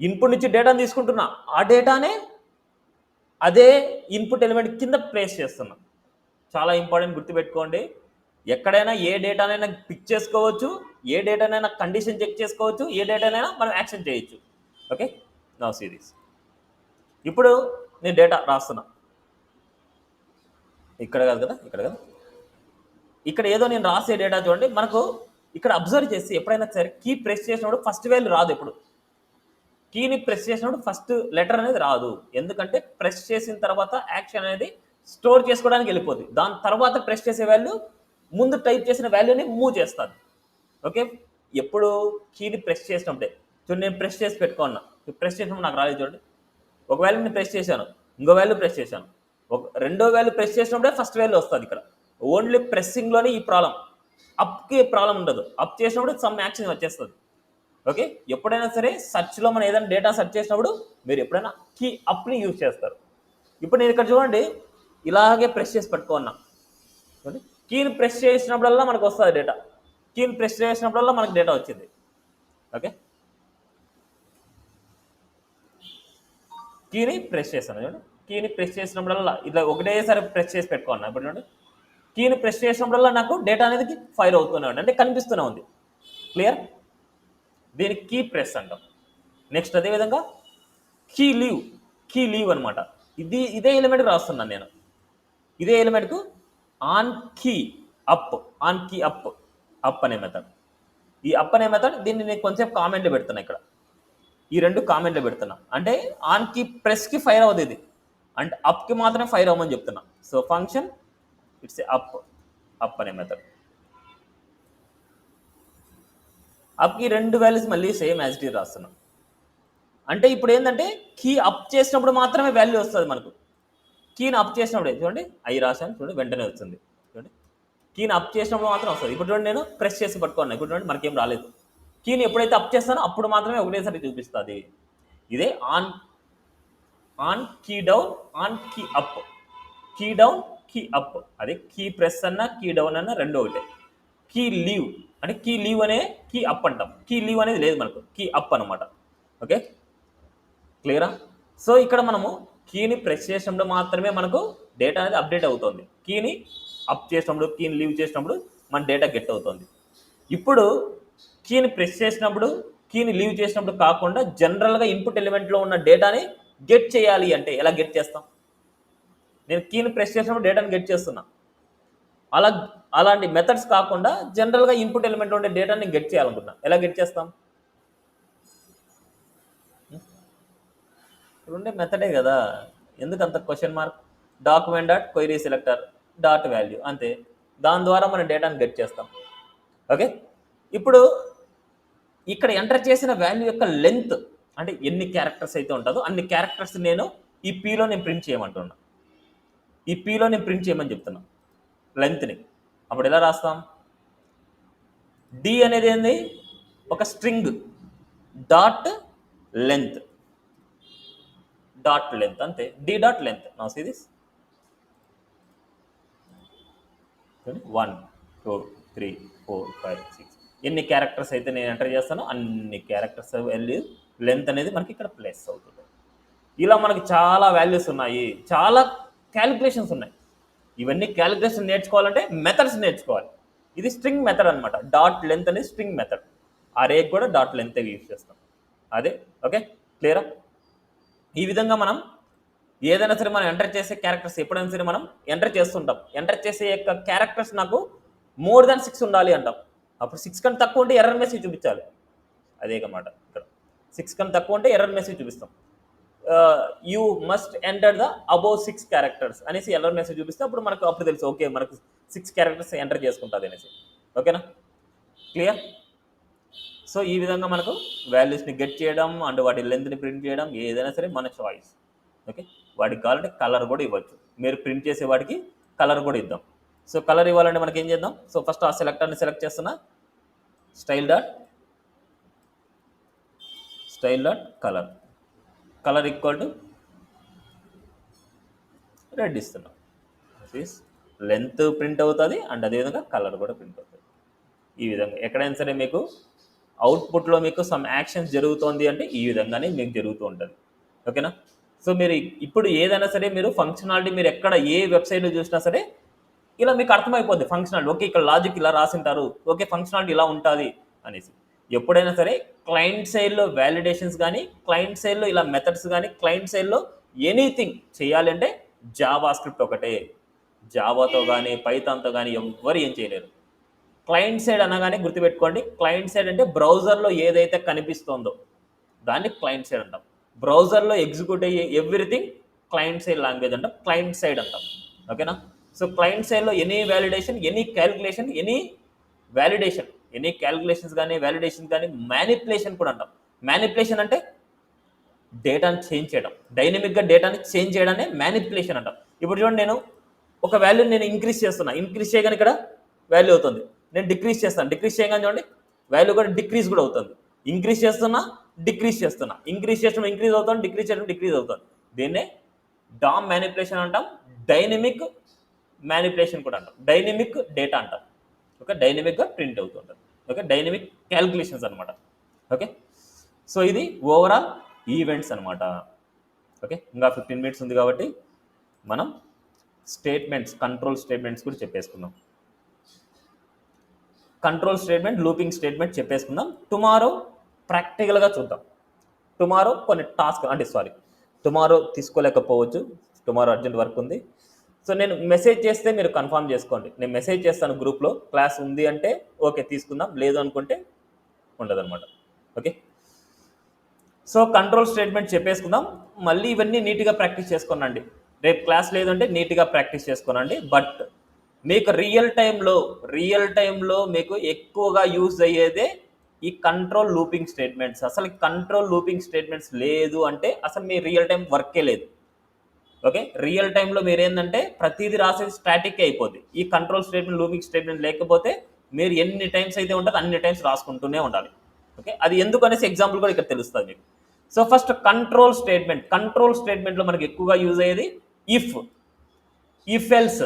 ఇన్పుట్ నుంచి డేటాను తీసుకుంటున్నా, ఆ డేటానే అదే ఇన్పుట్ ఎలిమెంట్ కింద ప్లేస్ చేస్తున్నా. చాలా ఇంపార్టెంట్, గుర్తుపెట్టుకోండి. ఎక్కడైనా ఏ డేటానైనా పిక్ చేసుకోవచ్చు, ఏ డేటానైనా కండిషన్ చెక్ చేసుకోవచ్చు, ఏ డేటానైనా మనం యాక్షన్ చేయొచ్చు. Okay, now see this. ఇప్పుడు నేను డేటా రాస్తున్నా. ఇక్కడ కాదు కదా, ఇక్కడ ఏదో నేను రాసే డేటా చూడండి. మనకు ఇక్కడ అబ్జర్వ్ చేసి ఎప్పుడైనా సరే కీ ప్రెస్ చేసినప్పుడు ఫస్ట్ వాల్యూ రాదు. ఎప్పుడు కీని ప్రెస్ చేసినప్పుడు ఫస్ట్ లెటర్ అనేది రాదు. ఎందుకంటే ప్రెస్ చేసిన తర్వాత యాక్షన్ అనేది స్టోర్ చేసుకోవడానికి వెళ్ళిపోతుంది. దాని తర్వాత ప్రెస్ చేసే వాల్యూ ముందు టైప్ చేసిన వాల్యూని మూవ్ చేస్తుంది. ఓకే, ఎప్పుడు కీని ప్రెస్ చేసినప్పుడే. చూడండి, నేను ప్రెస్ చేసి పెట్టుకున్నా, ప్రెస్ చేసినప్పుడు నాకు రాలేదు. చూడండి, ఒక వాల్యూ నేను ప్రెస్ చేశాను, ఇంకో వాల్యూ ప్రెస్ చేశాను, రెండో వాల్యూ ప్రెస్ చేసినప్పుడే ఫస్ట్ వాల్యూ వస్తుంది. ఇక్కడ ఓన్లీ ప్రెస్సింగ్లోనే ఈ ప్రాబ్లం, అప్కి ప్రాబ్లం ఉండదు. అప్ చేసినప్పుడు సమ్ యాక్షన్ వచ్చేస్తుంది. ఓకే, ఎప్పుడైనా సరే సర్చ్లో మనం ఏదైనా డేటా సెర్చ్ చేసినప్పుడు మీరు ఎప్పుడైనా కీ అప్ని యూజ్ చేస్తారు. ఇప్పుడు నేను ఇక్కడ చూడండి ఇలాగే ప్రెస్ చేసి పట్టుకున్నా. చూడండి, కీని ప్రెస్ చేసినప్పుడల్లా మనకు వస్తుంది డేటా. కీని ప్రెస్ చేసినప్పుడల్లా మనకు డేటా వచ్చింది. ఓకే, కీని ప్రెస్ చేస్తాను. చూడండి, కీని ప్రెస్ చేసినప్పుడల్లా ఇట్లా ఒకటేసారి ప్రెస్ చేసి పెట్టుకున్నా. ఇప్పుడు చూడండి, కీని ప్రెస్ చేసినప్పుడల్లా నాకు డేటా అనేది ఫైర్ అవుతూనే ఉంది, అంటే కనిపిస్తూనే ఉంది. క్లియర్? దీనికి కీ ప్రెస్ అంటాం. నెక్స్ట్ అదేవిధంగా కీ లీవ్ అనమాట. ఇదే ఎలిమెంట్కి రాస్తున్నాను నేను. ఇదే ఎలిమెంట్కు ఆన్ కీ అప్ అనే మెథడ్. ఈ అప్ అనే మెథడ్ దీన్ని నేను కొంచెం కామెంట్లో పెడుతున్నా. ఇక్కడ ఈ రెండు కామెంట్లో పెడుతున్నా. అంటే ఆన్ కీ ప్రెస్కి ఫైర్ అవుతుంది ఇది, అంటే అప్కి మాత్రమే ఫైర్ అవ్వమని చెప్తున్నా. సో ఫంక్షన్ ఇట్స్ అప్ అనే మెథడ్. అప్కి రెండు వాల్యూస్ మళ్ళీ సేమ్ యాజ్ ఇట్ ఈజ్ రాస్తున్నాం. అంటే ఇప్పుడు ఏంటంటే కీ అప్ చేసినప్పుడు మాత్రమే వాల్యూ వస్తుంది మనకు. కీని అప్ చేసినప్పుడే చూడండి, అవి రాశాను చూడండి, వెంటనే వచ్చింది. చూడండి, కీని అప్ చేసినప్పుడు మాత్రం వస్తుంది. ఇప్పుడు చూడండి, నేను ప్రెస్ చేసి పట్టుకున్నాను. ఇప్పుడు చూడండి, మనకేం రాలేదు. కీని ఎప్పుడైతే అప్ చేస్తానో అప్పుడు మాత్రమే ఒకటేసారి చూపిస్తుంది. ఇదే on key down, on key up, key down key up. అదే కీ ప్రెస్ అన్నా కీ డౌన్ అన్నా రెండు ఒకటే. కీ లీవ్ అంటే కీ లీవ్ అనే కీ అప్ అంటాం. కీ లీవ్ అనేది లేదు మనకు, కీ అప్ అనమాట. ఓకే, క్లియరా? సో ఇక్కడ మనము కీని ప్రెస్ చేసినప్పుడు మాత్రమే మనకు డేటా అనేది అప్డేట్ అవుతుంది. కీని అప్ చేసినప్పుడు, కీని లీవ్ చేసినప్పుడు మన డేటా గెట్ అవుతుంది. ఇప్పుడు కీని ప్రెస్ చేసినప్పుడు, కీని లీవ్ చేసినప్పుడు కాకుండా జనరల్గా ఇన్పుట్ ఎలిమెంట్లో ఉన్న డేటాని గెట్ చేయాలి అంటే ఎలా గెట్ చేస్తాం? నేను కీని ప్రెస్ చేసినప్పుడు డేటాని గెట్ చేస్తున్నా. అలాంటి మెథడ్స్ కాకుండా జనరల్గా ఇన్పుట్ ఎలిమెంట్ ఉండే డేటాని గెట్ చేయాలనుకున్నా. ఎలా గెట్ చేస్తాం? ఇప్పుడు ఉండే మెథడే కదా, ఎందుకు అంత question mark? Document dot query selector dot value, అంతే. దాని ద్వారా మనం డేటాని గెట్ చేస్తాం. ఓకే, ఇప్పుడు ఇక్కడ ఎంటర్ చేసిన వాల్యూ యొక్క లెంత్ అంటే ఎన్ని క్యారెక్టర్స్ అయితే ఉంటుందో అన్ని క్యారెక్టర్స్ నేను ఈ పీలో నేను ప్రింట్ చేయమంటున్నా. ఈ పీలో నేను ప్రింట్ చేయమని చెప్తున్నా లెంత్ని. అప్పుడు ఎలా రాస్తాం? డి అనేది ఏంది? ఒక string dot length, dot length, అంతే. D dot length. Now see this 1 2 3 4 5 6 ఎన్ని క్యారెక్టర్స్ అయితే నేను ఎంటర్ చేస్తానో అన్ని క్యారెక్టర్స్ వాల్యూ లెంత్ అనేది మనకి ఇక్కడ ప్లేస్ అవుతుంది. ఇలా మనకి చాలా వాల్యూస్ ఉన్నాయి, చాలా క్యాలిక్యులేషన్స్ ఉన్నాయి. ఇవన్నీ క్యాలిక్యులేషన్ నేర్చుకోవాలంటే మెథడ్స్ నేర్చుకోవాలి. ఇది స్ట్రింగ్ మెథడ్ అనమాట. డాట్ లెంత్ అనేది స్ట్రింగ్ మెథడ్. అరేకి కూడా డాట్ లెంత్ యూజ్ చేస్తాం. అదే. ఓకే, క్లియరా? ఈ విధంగా మనం ఏదైనా సరే మనం ఎంటర్ చేసే క్యారెక్టర్స్ ఎప్పుడైనా సరే మనం ఎంటర్ చేస్తుంటాం. ఎంటర్ చేసే యొక్క క్యారెక్టర్స్ నాకు మోర్ దాన్ 6 ఉండాలి అంటాం. అప్పుడు 6 కన్నా తక్కువ ఉంటే ఎర్రర్ మెసేజ్ చూపించాలి. అదే అన్నమాట. ఇక్కడ 6 కన్నా తక్కువ ఉంటే ఎర్రర్ మెసేజ్ చూపిస్తాం. You must enter the above 6 characters అనేసి ఎర్రర్ మెసేజ్ చూపిస్తే అప్పుడు తెలుసు, ఓకే మనకు 6 క్యారెక్టర్స్ ఎంటర్ చేసుకుంటుంది అనేసి. ఓకేనా? క్లియర్? సో ఈ విధంగా మనకు వాల్యూస్ని గెట్ చేయడం అండ్ వాటి లెంత్ని ప్రింట్ చేయడం ఏదైనా సరే మన చాయిస్. ఓకే, వాటికి కావాలంటే కలర్ కూడా ఇవ్వచ్చు. మీరు ప్రింట్ చేసే వాటికి కలర్ కూడా ఇద్దాం. సో కలర్ ఇవ్వాలంటే మనకి ఏం చేద్దాం? సో ఫస్ట్ ఆ సెలెక్టర్ని సెలెక్ట్ చేస్తున్నా. Style dot colour, colour equal to red ఇస్తున్నాం. లెంత్ ప్రింట్ అవుతుంది అండ్ అదేవిధంగా కలర్ కూడా ప్రింట్ అవుతుంది. ఈ విధంగా ఎక్కడైనా సరే మీకు అవుట్పుట్లో మీకు సమ్ యాక్షన్స్ జరుగుతోంది అంటే ఈ విధంగానే మీకు జరుగుతూ ఉంటుంది. ఓకేనా? సో మీరు ఇప్పుడు ఏదైనా సరే మీరు ఫంక్షనాలిటీ మీరు ఎక్కడ ఏ వెబ్సైట్లో చూసినా సరే ఇలా మీకు అర్థమైపోద్ది ఫంక్షనాలిటీ. ఓకే, ఇక్కడ లాజిక్ ఇలా రాసింటారు, ఓకే ఫంక్షనాలిటీ ఇలా ఉంటుంది అనేసి. ఎప్పుడైనా సరే క్లయింట్ సైడ్లో వ్యాలిడేషన్స్ కానీ, క్లయింట్ సైడ్లో ఇలా మెథడ్స్ కానీ, క్లయింట్ సైడ్లో ఎనీథింగ్ చేయాలంటే జావా స్క్రిప్ట్ ఒకటే. జావాతో కానీ పైథాన్తో కానీ ఎవ్వరు ఏం చేయలేరు. క్లయింట్ సైడ్ అనగానే గుర్తుపెట్టుకోండి, క్లయింట్ సైడ్ అంటే బ్రౌజర్లో ఏదైతే కనిపిస్తుందో దాన్ని క్లయింట్ సైడ్ అంటాం. బ్రౌజర్లో ఎగ్జిక్యూట్ అయ్యే ఎవ్రీథింగ్ క్లయింట్ సైడ్ లాంగ్వేజ్ అంటాం, క్లయింట్ సైడ్ అంటాం. ఓకేనా? సో క్లయింట్ సైడ్లో any validation, any calculation, any validation, any calculations కానీ వ్యాలిడేషన్స్ కానీ మ్యానిపులేషన్ కూడా అంటాం. మ్యానిపులేషన్ అంటే డేటాని చేంజ్ చేయడం, డైనమిక్గా డేటాని చేంజ్ చేయడాన్ని మ్యానిపులేషన్ అంటాం. ఇప్పుడు చూడండి, నేను ఒక వాల్యూని నేను ఇంక్రీజ్ చేస్తున్నా, ఇంక్రీజ్ చేయగానే ఇక్కడ వాల్యూ అవుతుంది. నేను డిక్రీజ్ చేస్తాను, డిక్రీజ్ చేయగానే చూడండి వాల్యూ కూడా డిక్రీజ్ కూడా అవుతుంది. ఇంక్రీజ్ చేస్తున్నా, డిక్రీజ్ చేస్తున్నా, ఇంక్రీజ్ చేస్తున్నా ఇంక్రీజ్ అవుతుంది, డిక్రీజ్ చేయడం డిక్రీజ్ అవుతుంది. దీన్నే డామ్ మ్యానిపులేషన్ అంటాం, డైనమిక్ మ్యానిపులేషన్ కూడా అంటాం, డైనమిక్ డేటా అంటాం. ఓకే, డైనమిక్గా ప్రింట్ అవుతుంటుంది. ఓకే, డైనమిక్ క్యాలిక్యులేషన్స్ అనమాట. ఓకే, సో ఇది ఓవరాల్ ఈవెంట్స్ అనమాట. ఓకే, ఇంకా 15 minutes ఉంది కాబట్టి మనం స్టేట్మెంట్స్, కంట్రోల్ స్టేట్మెంట్స్ కూడా చెప్పేసుకుందాం. కంట్రోల్ స్టేట్మెంట్, లూపింగ్ స్టేట్మెంట్ చెప్పేసుకుందాం. టుమారో ప్రాక్టికల్గా చూద్దాం. టుమారో కొన్ని టాస్క్ టుమారో తీసుకోలేకపోవచ్చు, టుమారో అర్జెంట్ వర్క్ ఉంది. సో నేను మెసేజ్ చేస్తే మీరు కన్ఫర్మ్ చేసుకోండి. నేను మెసేజ్ చేస్తాను గ్రూప్లో, క్లాస్ ఉంది అంటే ఓకే తీసుకుందాం, లేదు అనుకుంటే ఉండదు అనమాట. ఓకే, సో కంట్రోల్ స్టేట్మెంట్ చెప్పేసుకుందాం. మళ్ళీ ఇవన్నీ నీట్గా ప్రాక్టీస్ చేసుకోనండి. రేపు క్లాస్ లేదంటే నీట్గా ప్రాక్టీస్ చేసుకోనండి. బట్ మీకు రియల్ టైంలో మీకు ఎక్కువగా యూజ్ అయ్యేదే ఈ కంట్రోల్ లూపింగ్ స్టేట్మెంట్స్. అసలు కంట్రోల్ లూపింగ్ స్టేట్మెంట్స్ లేదు అంటే అసలు మీ రియల్ టైం వర్కే లేదు. ఓకే, రియల్ టైంలో మీరు ఏంటంటే ప్రతిదీ రాసేది స్టాటిక్ అయిపోద్ది. ఈ కంట్రోల్ స్టేట్మెంట్, లూపింగ్ స్టేట్మెంట్ లేకపోతే మీరు ఎన్ని టైమ్స్ అయితే ఉంటుందో అన్ని టైమ్స్ రాసుకుంటూనే ఉండాలి. ఓకే, అది ఎందుకు అనేసి ఎగ్జాంపుల్ కూడా ఇక్కడ తెలుస్తుంది మీకు. సో ఫస్ట్ కంట్రోల్ స్టేట్మెంట్లో మనకి ఎక్కువగా యూజ్ అయ్యేది ఇఫ్ ఎల్స్,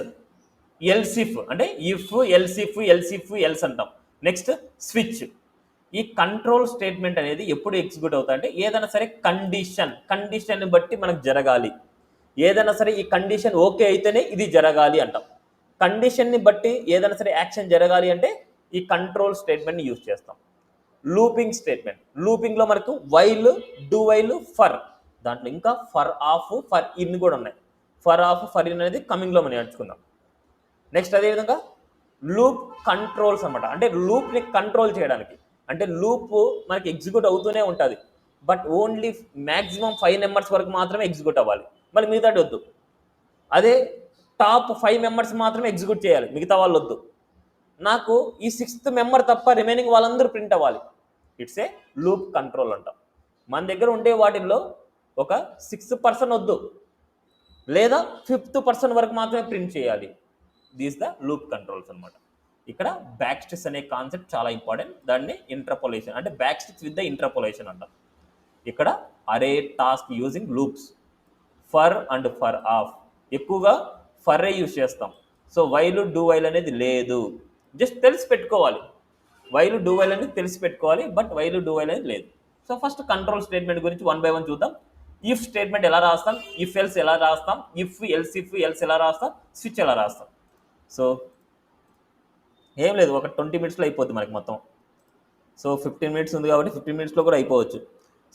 ఎల్స్ ఇఫ్ అంటే if else if else if else అంటాం. నెక్స్ట్ స్విచ్, ఈ కంట్రోల్ స్టేట్మెంట్ అనేది ఎప్పుడు ఎగ్జిక్యూట్ అవుతా అంటే ఏదైనా సరే కండిషన్ బట్టి మనకు జరగాలి. ఏదైనా సరే ఈ కండిషన్ ఓకే అయితేనే ఇది జరగాలి అంటాం. కండిషన్ని బట్టి ఏదైనా సరే యాక్షన్ జరగాలి అంటే ఈ కంట్రోల్ స్టేట్మెంట్ని యూజ్ చేస్తాం. లూపింగ్ స్టేట్మెంట్, లూపింగ్లో మనకు వైల్, డూ వైల్, ఫర్, దాంట్లో ఇంకా ఫర్ ఆఫ్, ఫర్ ఇన్ కూడా ఉన్నాయి. ఫర్ ఆఫ్, ఫర్ ఇన్ అనేది కమింగ్లో మనం నేర్చుకుందాం. నెక్స్ట్ అదేవిధంగా లూప్ కంట్రోల్స్ అనమాట, అంటే లూప్ని కంట్రోల్ చేయడానికి. అంటే లూప్ మనకి ఎగ్జిక్యూట్ అవుతూనే ఉంటుంది, బట్ ఓన్లీ మ్యాక్సిమం 5 మెంబర్స్ వరకు మాత్రమే ఎగ్జిక్యూట్ అవ్వాలి, మళ్ళీ మిగతాటి వద్దు. అదే టాప్ 5 మెంబర్స్ మాత్రమే ఎగ్జిక్యూట్ చేయాలి, మిగతా వాళ్ళు వద్దు. నాకు ఈ 6th మెంబర్ తప్ప రిమైనింగ్ వాళ్ళందరూ ప్రింట్ అవ్వాలి. ఇట్స్ ఏ లూప్ కంట్రోల్ అంటాం. మన దగ్గర ఉండే వాటిల్లో ఒక 6th పర్సన్ వద్దు, లేదా 5th పర్సన్ వరకు మాత్రమే ప్రింట్ చేయాలి. దీస్ ద లూప్ కంట్రోల్స్ అనమాట. ఇక్కడ బ్యాక్ స్టిక్స్ అనే కాన్సెప్ట్ చాలా ఇంపార్టెంట్. దాన్ని ఇంటర్పోలేషన్ అంటే back sticks with the interpolation అంటాం. ఇక్కడ అరే task using loops, for and for of, ఎక్కువగా ఫర్రే యూజ్ చేస్తాం. సో వైలు డూ వైల్ అనేది లేదు, జస్ట్ తెలిసి పెట్టుకోవాలి. వైలు డూ వైల్ అనేది తెలిసి పెట్టుకోవాలి, బట్ వైలు డూ వైల్ అనేది లేదు. సో ఫస్ట్ కంట్రోల్ స్టేట్మెంట్ గురించి 1 by 1 చూద్దాం. ఇఫ్ స్టేట్మెంట్ ఎలా రాస్తాం, ఇఫ్ ఎల్స్ ఎలా రాస్తాం, ఇఫ్ ఎల్స్ ఎలా రాస్తాం, స్విచ్ ఎలా రాస్తాం. సో ఏం లేదు, ఒక 20 minutesలో అయిపోద్ది మనకి మొత్తం. సో 15 minutes ఉంది కాబట్టి 15 minutesలో కూడా అయిపోవచ్చు.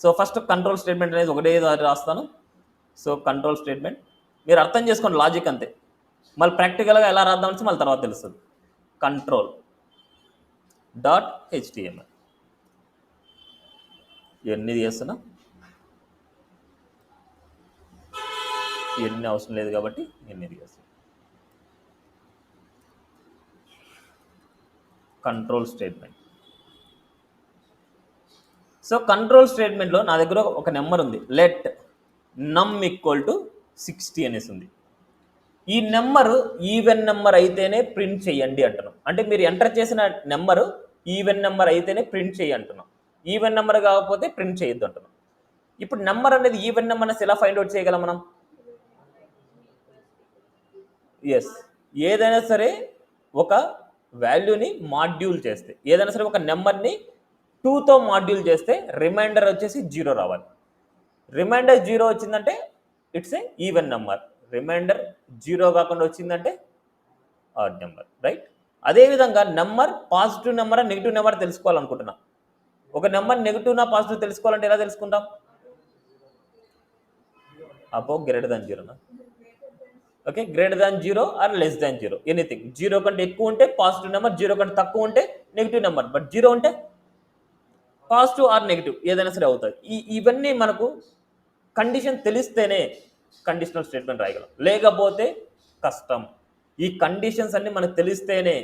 సో ఫస్ట్ కంట్రోల్ స్టేట్మెంట్ అనేది ఒకటే రాస్తాను. సో కంట్రోల్ స్టేట్మెంట్ మీరు అర్థం చేసుకోండి, లాజిక్ అంతే. మళ్ళీ ప్రాక్టికల్గా ఎలా రాద్దామని మళ్ళీ తర్వాత తెలుస్తుంది. కంట్రోల్ డాట్ HTML ఇవన్నీ చేస్తున్నా, ఇవన్నీ అవసరం లేదు కాబట్టి ఇవన్నీ చేస్తున్నా. Control statement. సో కంట్రోల్ స్టేట్మెంట్లో నా దగ్గర ఒక నెంబర్ ఉంది, లెట్ నమ్ ఈక్వల్ టు 60 అనేసి ఉంది. ఈ నెంబరు ఈవెన్ నెంబర్ అయితేనే ప్రింట్ చేయండి అంటున్నాం. అంటే మీరు ఎంటర్ చేసిన నెంబరు ఈవెన్ నెంబర్ అయితేనే ప్రింట్ చేయి అంటున్నాం. ఈవెన్ నెంబర్ కాకపోతే ప్రింట్ చేయొద్దు అంటున్నాం. ఇప్పుడు నెంబర్ అనేది ఈవెన్ నెంబర్ అనేది ఎలా ఫైండ్ అవుట్ చేయగలం మనం? ఎస్, ఏదైనా సరే ఒక వాల్యూని మాడ్యూల్ చేస్తే, ఏదైనా సరే ఒక నెంబర్ని 2తో మాడ్యూల్ చేస్తే రిమైండర్ వచ్చేసి 0 రావాలి. రిమైండర్ 0 వచ్చిందంటే it's a even number. Reminder 0 కాకుండా వచ్చిందంటే ఆడ్ నెంబర్, రైట్? అదేవిధంగా number positive number negative number తెలుసుకోవాలనుకుంటున్నా. ఒక నెంబర్ నెగిటివ్ నా పాజిటివ్ తెలుసుకోవాలంటే ఎలా తెలుసుకుంటాం? అపో గ్రేటర్ దాన్ 0నా? Okay, greater than 0 or less than 0, anything. 0 కంటే ఎక్కువ ఉంటే పాజిటివ్ నెంబర్, 0 కంటే తక్కువ ఉంటే నెగిటివ్ నెంబర్, బట్ 0 ఉంటే పాజిటివ్ ఆర్ నెగిటివ్ ఏదైనా సరే అవుతుంది. ఇవన్నీ మనకు కండిషన్ తెలిస్తేనే కండిషనల్ స్టేట్మెంట్ రాయగలం, లేకపోతే కష్టం. ఈ కండిషన్స్ అన్ని మనకు తెలిస్తేనే,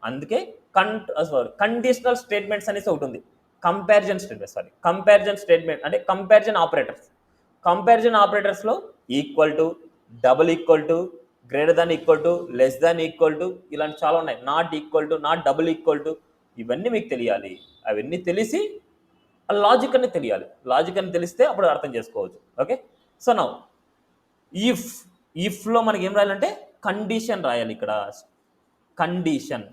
అందుకే కండిషనల్ స్టేట్మెంట్స్ అనేసి ఒకటి ఉంది. కంపారిజన్ స్టేట్మెంట్ అంటే కంపారిజన్ ఆపరేటర్స్లో equal to, double equal to, greater than equal to, less than equal to, ఇలాంటి చాలా ఉన్నాయి. Not equal to, not double equal to, ఇవన్నీ మీకు తెలియాలి. అవన్నీ తెలిసి లాజిక్ అని తెలియాలి. లాజిక్ అని తెలిస్తే అప్పుడు అర్థం చేసుకోవచ్చు. ఓకే, సో నౌ ఇఫ్లో మనకి ఏం రాయాలంటే కండిషన్ రాయాలి. ఇక్కడ కండిషన్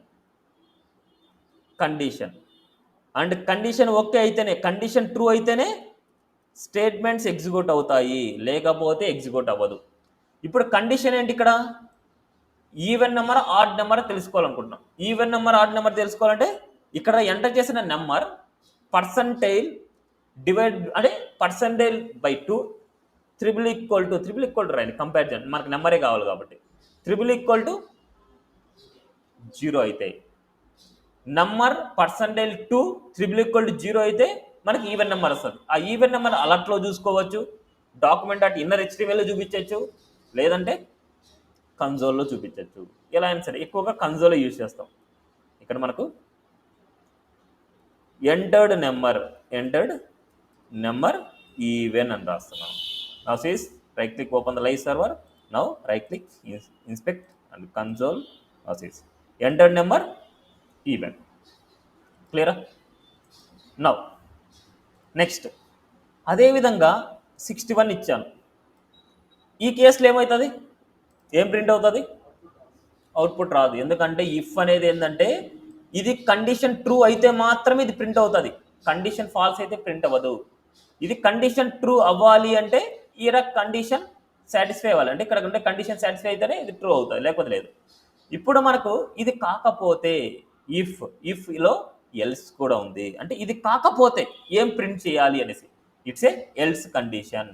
అండ్ కండిషన్ ఓకే అయితేనే, కండిషన్ ట్రూ అయితేనే స్టేట్మెంట్స్ ఎగ్జిక్యూట్ అవుతాయి, లేకపోతే ఎగ్జిక్యూట్ అవ్వదు. ఇప్పుడు కండిషన్ ఏంటి? ఇక్కడ ఈవెన్ నెంబర్ ఆడ్ నెంబర్ తెలుసుకోవాలనుకుంటున్నాం. ఈవెన్ నెంబర్ ఆడ్ నెంబర్ తెలుసుకోవాలంటే ఇక్కడ ఎంటర్ చేసిన నెంబర్ పర్సంటైల్ డివైడ్ అంటే percentile by 2, triple equal to రాయండి. కంపారిజన్ మనకు నెంబరే కావాలి కాబట్టి త్రిబుల్ ఈక్వల్ టు 0 అయితే, number percentile 2 triple equal to 0 అయితే మనకి ఈవెన్ నెంబర్ వస్తుంది. ఆ ఈవెన్ నెంబర్ అలర్ట్లో చూసుకోవచ్చు, document.inner.html చూపించవచ్చు, లేదంటే కన్సోల్లో చూపించవచ్చు. ఎలా అయినా సరే ఎక్కువగా కన్సోల్లో యూజ్ చేస్తాం. ఇక్కడ మనకు ఎంటర్డ్ నెంబర్ ఈవెన్ అని రాస్తున్నాం. Now sees right click open the live server. Now right click inspect and console. Now sees entered number even. క్లియరా? నౌ నెక్స్ట్ అదేవిధంగా 61 ఇచ్చాను. ఈ కేసులో ఏమవుతుంది? ఏం ప్రింట్ అవుతుంది? అవుట్పుట్ రాదు. ఎందుకంటే ఇఫ్ అనేది ఏంటంటే ఇది కండిషన్ ట్రూ అయితే మాత్రమే ఇది ప్రింట్ అవుతుంది. కండిషన్ ఫాల్స్ అయితే ప్రింట్ అవ్వదు. ఇది కండిషన్ ట్రూ అవ్వాలి అంటే ఈ కండిషన్ సాటిస్ఫై అవ్వాలి, అంటే ఇక్కడ ఉండే కండిషన్ సాటిస్ఫై అయితేనే ఇది ట్రూ అవుతుంది, లేకపోతే లేదు. ఇప్పుడు మనకు ఇది కాకపోతే ఇఫ్లో ఎల్స్ కూడా ఉంది, అంటే ఇది కాకపోతే ఏం ప్రింట్ చేయాలి అనేసి ఇట్స్ ఏ ఎల్స్ కండిషన్.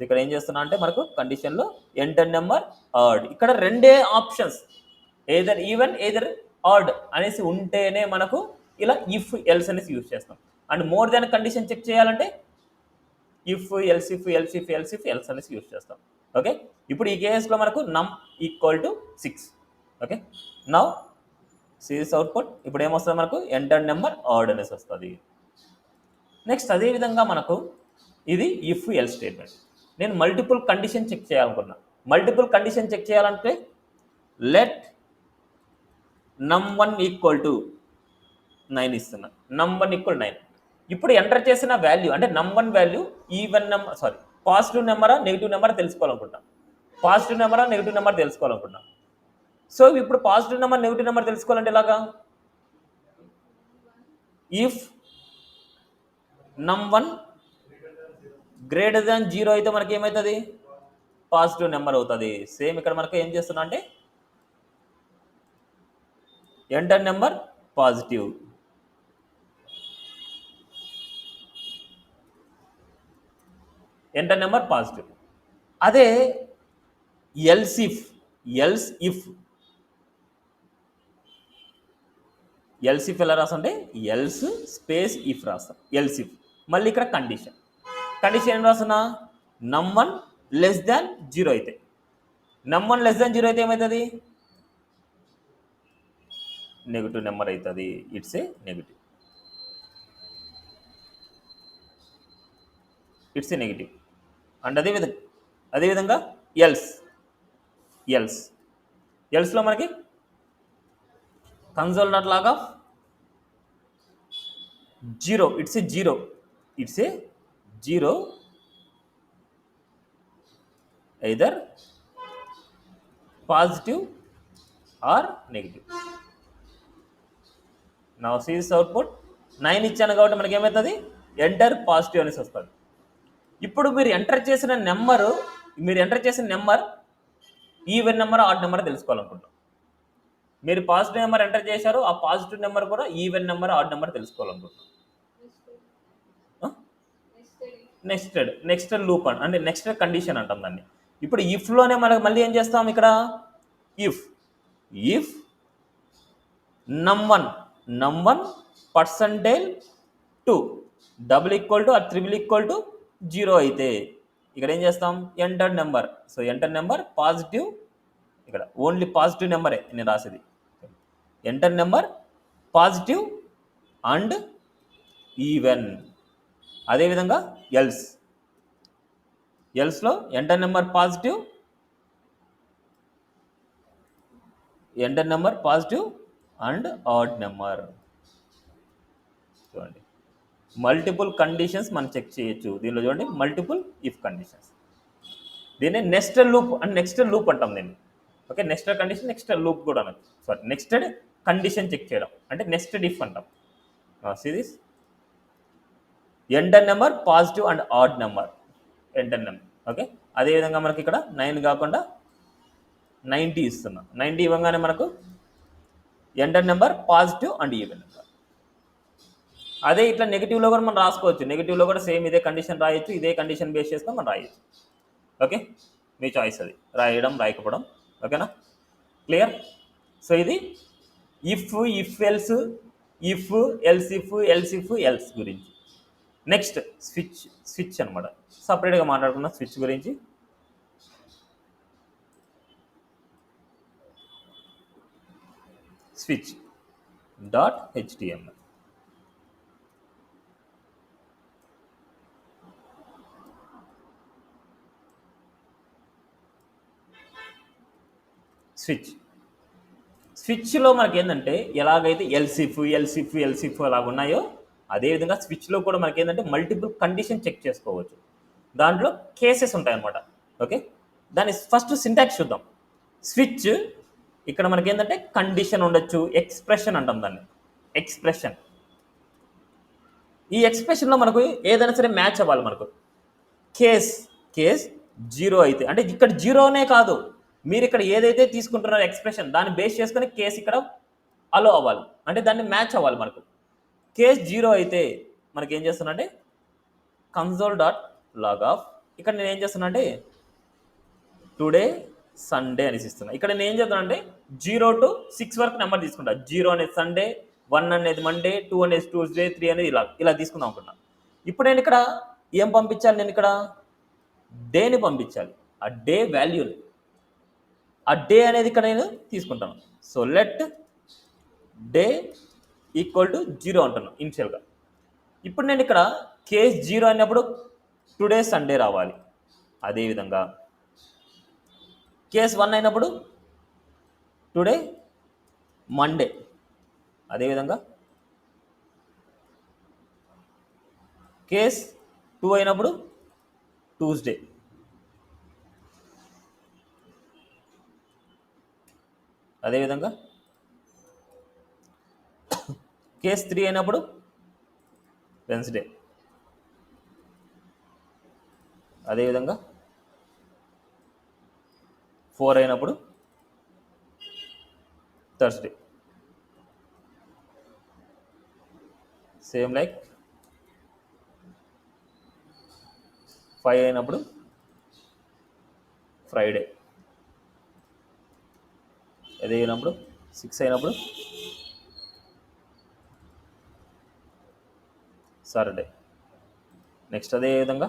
ఇక్కడ ఏం చేస్తున్నా అంటే మనకు కండిషన్లో ఎంటర్ నెంబర్ ఆడ్, ఇక్కడ రెండే options either even either odd అనేసి ఉంటేనే మనకు ఇలా ఇఫ్ ఎల్స్ అనేసి యూజ్ చేస్తాం. And more than condition check చేయాలంటే if else if else if else if else అనేసి యూజ్ చేస్తాం. ఓకే, ఇప్పుడు ఈ కేసులో మనకు num equal to 6. Okay, now series output ఇప్పుడు ఏమొస్తుంది మనకు ఎంటర్ నెంబర్ ఆడ్ అనేసి వస్తుంది. నెక్స్ట్ అదేవిధంగా మనకు ఇది ఇఫ్ ఎల్స్ స్టేట్మెంట్. నేను మల్టిపుల్ కండిషన్ చెక్ చేయాలనుకున్నా. మల్టిపుల్ కండిషన్ చెక్ చేయాలంటే లెట్ num1 ఈక్వల్ టు 9 ఇస్తున్నా, num1 ఈక్వల్ 9. ఇప్పుడు ఎంటర్ చేసిన వాల్యూ అంటే num1 value even number positive నెంబరా నెగిటివ్ నెంబర్ తెలుసుకోవాలనుకుంటా. పాజిటివ్ నెంబరా నెగిటివ్ నెంబర్ తెలుసుకోవాలనుకుంటా. సో ఇప్పుడు పాజిటివ్ నెంబర్ నెగిటివ్ నెంబర్ తెలుసుకోవాలంటే ఎలాగా, ఇఫ్ num1 గ్రేటర్ దాన్ 0 అయితే మనకి ఏమవుతుంది, పాజిటివ్ నెంబర్ అవుతుంది. సేమ్ ఇక్కడ మనకు ఏం చేస్తున్నా అంటే enter number positive, enter number positive. అదే ఎల్స్ ఇఫ్ ఎలా రాస్తాం అంటే ఎల్స్ స్పేస్ ఇఫ్ రాస్తాం. ఎల్స్ ఇఫ్ మళ్ళీ ఇక్కడ కండిషన్ ఏం రాస్తున్నా, num1 లెస్ దాన్ 0 అయితే, num1 లెస్ దాన్ 0 అయితే ఏమవుతుంది, నెగిటివ్ నెంబర్ అవుతుంది. ఇట్స్ ఏ నెగిటివ్, అండ్ అదేవిధంగా ఎల్స్లో మనకి console dot log of 0, it's a zero either positive or negative. నా సిరీస్ అవుట్పుట్ 9 ఇచ్చాను కాబట్టి మనకి ఏమవుతుంది, ఎంటర్ పాజిటివ్ అనేసి వస్తుంది. ఇప్పుడు మీరు ఎంటర్ చేసిన number even number odd number తెలుసుకోవాలనుకుంటాం. మీరు పాజిటివ్ నెంబర్ ఎంటర్ చేశారు, ఆ పాజిటివ్ నెంబర్ కూడా ఈవెన్ నెంబర్ ఆడ్ నెంబర్ తెలుసుకోవాలనుకుంటాం. నెక్స్ట్ లూప్ అంటే నెక్స్ట్ కండిషన్ అంటాం దాన్ని. ఇప్పుడు ఇఫ్లోనే మనకు మళ్ళీ ఏం చేస్తాం, ఇక్కడ if num1 %2 double equal to triple equal to 0 అయితే ఇక్కడ ఏం చేస్తాం, enter number. So enter number positive, ఇక్కడ ఓన్లీ పాజిటివ్ నెంబరే నేను రాసేది. Enter number positive and even. అదేవిధంగా ఎల్స్లో enter number positive and odd number. చూడండి మల్టిపుల్ కండిషన్స్ మనం చెక్ చేయొచ్చు దీనిలో. చూడండి మల్టిపుల్ ఇఫ్ కండిషన్స్, దీన్ని నెస్టెడ్ లూప్ అంటాం దీన్ని. Okay, nested condition, nested loop కూడా అనొచ్చు. నెక్స్టెడ్ కండిషన్ చెక్ చేయడం అంటే నెస్టెడ్ ఇఫ్ అంటాం. Series enter number positive and odd number, enter number. Okay, అదేవిధంగా మనకి ఇక్కడ 9 కాకుండా 90 ఇస్తున్నా. 90 ఇవ్వగానే మనకు enter number positive and even number. అదే ఇట్లా నెగిటివ్లో కూడా మనం రాసుకోవచ్చు. నెగిటివ్లో కూడా సేమ్ ఇదే కండిషన్ రాయొచ్చు, ఇదే కండిషన్ బేస్ చేసుకొని మనం రాయొచ్చు. ఓకే, మీ చాయిస్ అది, రాయడం రాయకపోవడం. ఓకేనా, క్లియర్? సో ఇది ఇఫ్ ఎల్స్ గురించి. నెక్స్ట్ స్విచ్ అనమాట, సపరేట్గా మాట్లాడుకున్న స్విచ్ గురించి. switch.html. స్విచ్లో మనకి ఏంటంటే ఎలాగైతే ఎల్సిఫ్ అలాగ ఉన్నాయో అదేవిధంగా స్విచ్లో కూడా మనకి ఏంటంటే మల్టిపుల్ కండిషన్ చెక్ చేసుకోవచ్చు. దాంట్లో కేసెస్ ఉంటాయన్నమాట. ఓకే, దాని ఫస్ట్ సింటాక్స్ చూద్దాం. స్విచ్ ఇక్కడ మనకి ఏంటంటే కండిషన్ ఉండొచ్చు, ఎక్స్ప్రెషన్ అంటాం దాన్ని. ఈ ఎక్స్ప్రెషన్లో మనకు ఏదైనా సరే మ్యాచ్ అవ్వాలి. మనకు కేస్ 0 అయితే అంటే ఇక్కడ జీరోనే కాదు, మీరు ఇక్కడ ఏదైతే తీసుకుంటున్నారో ఎక్స్ప్రెషన్ దాన్ని బేస్ చేసుకొని కేస్ ఇక్కడ అలో అవ్వాలి, అంటే దాన్ని మ్యాచ్ అవ్వాలి. మనకు కేస్ 0 అయితే మనకి ఏం చేస్తున్నా అంటే కన్సోల్ డాట్ లాగ్ ఆఫ్, ఇక్కడ నేను ఏం చేస్తున్నా అంటే టుడే సండే అనేసి ఇస్తున్నా. ఇక్కడ నేను ఏం చేస్తున్నా అంటే 0 to 6 వరకు నెంబర్ తీసుకుంటా. 0 అనేది సండే, 1 అనేది మండే, 2 అనేది ట్యూస్డే, 3 అనేది ఇలా తీసుకుందాం అనుకుంటా. ఇప్పుడు నేను ఇక్కడ ఏం పంపించాలి, నేను ఇక్కడ డేని పంపించాలి, ఆ డే వాల్యూని, ఆ డే అనేది ఇక్కడ నేను తీసుకుంటాను. So let day equal to 0 అంటున్నాను ఇనిషియల్గా. ఇప్పుడు నేను ఇక్కడ కేస్ 0 అయినప్పుడు టుడే సండే రావాలి. అదేవిధంగా కేస్ 1 అయినప్పుడు టుడే మండే, అదేవిధంగా కేస్ 2 అయినప్పుడు ట్యూస్డే, అదేవిధంగా కేస్ 3 అయినప్పుడు వెన్స్డే, అదేవిధంగా 4 అయినప్పుడు థర్స్డే, సేమ్ లైక్ 5 అయినప్పుడు ఫ్రైడే, అదే అయినప్పుడు 6 అయినప్పుడు సాటర్డే. నెక్స్ట్ అదే విధంగా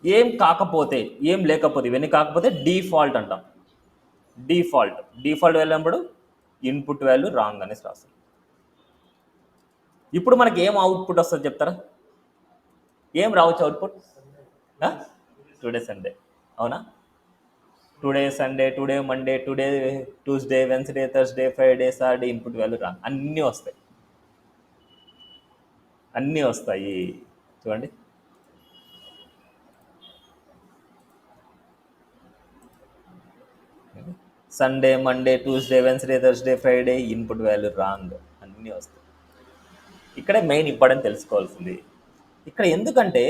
ఏం కాకపోతే, ఏం లేకపోతే, ఇవన్నీ కాకపోతే డిఫాల్ట్ అంటాం. డిఫాల్ట్ వెళ్ళినప్పుడు ఇన్పుట్ వాల్యూ రాంగ్ అనేసి రాస్తాం. ఇప్పుడు మనకి ఏం అవుట్పుట్ వస్తుంది చెప్తారా? ఏం రావచ్చు అవుట్పుట్? టుడే సండే, అవునా? Today Sunday, today Monday, today Tuesday, Wednesday, Thursday, Friday, Saturday, input value wrong, అన్నీ వస్తాయి. చూడండి, Sunday, Monday, Tuesday, Wednesday, Thursday, Friday, input value wrong, అన్నీ వస్తాయి. ఇక్కడే మెయిన్ ఇంపార్టెంట్ తెలుసుకోవాల్సింది. ఇక్కడ ఎందుకంటే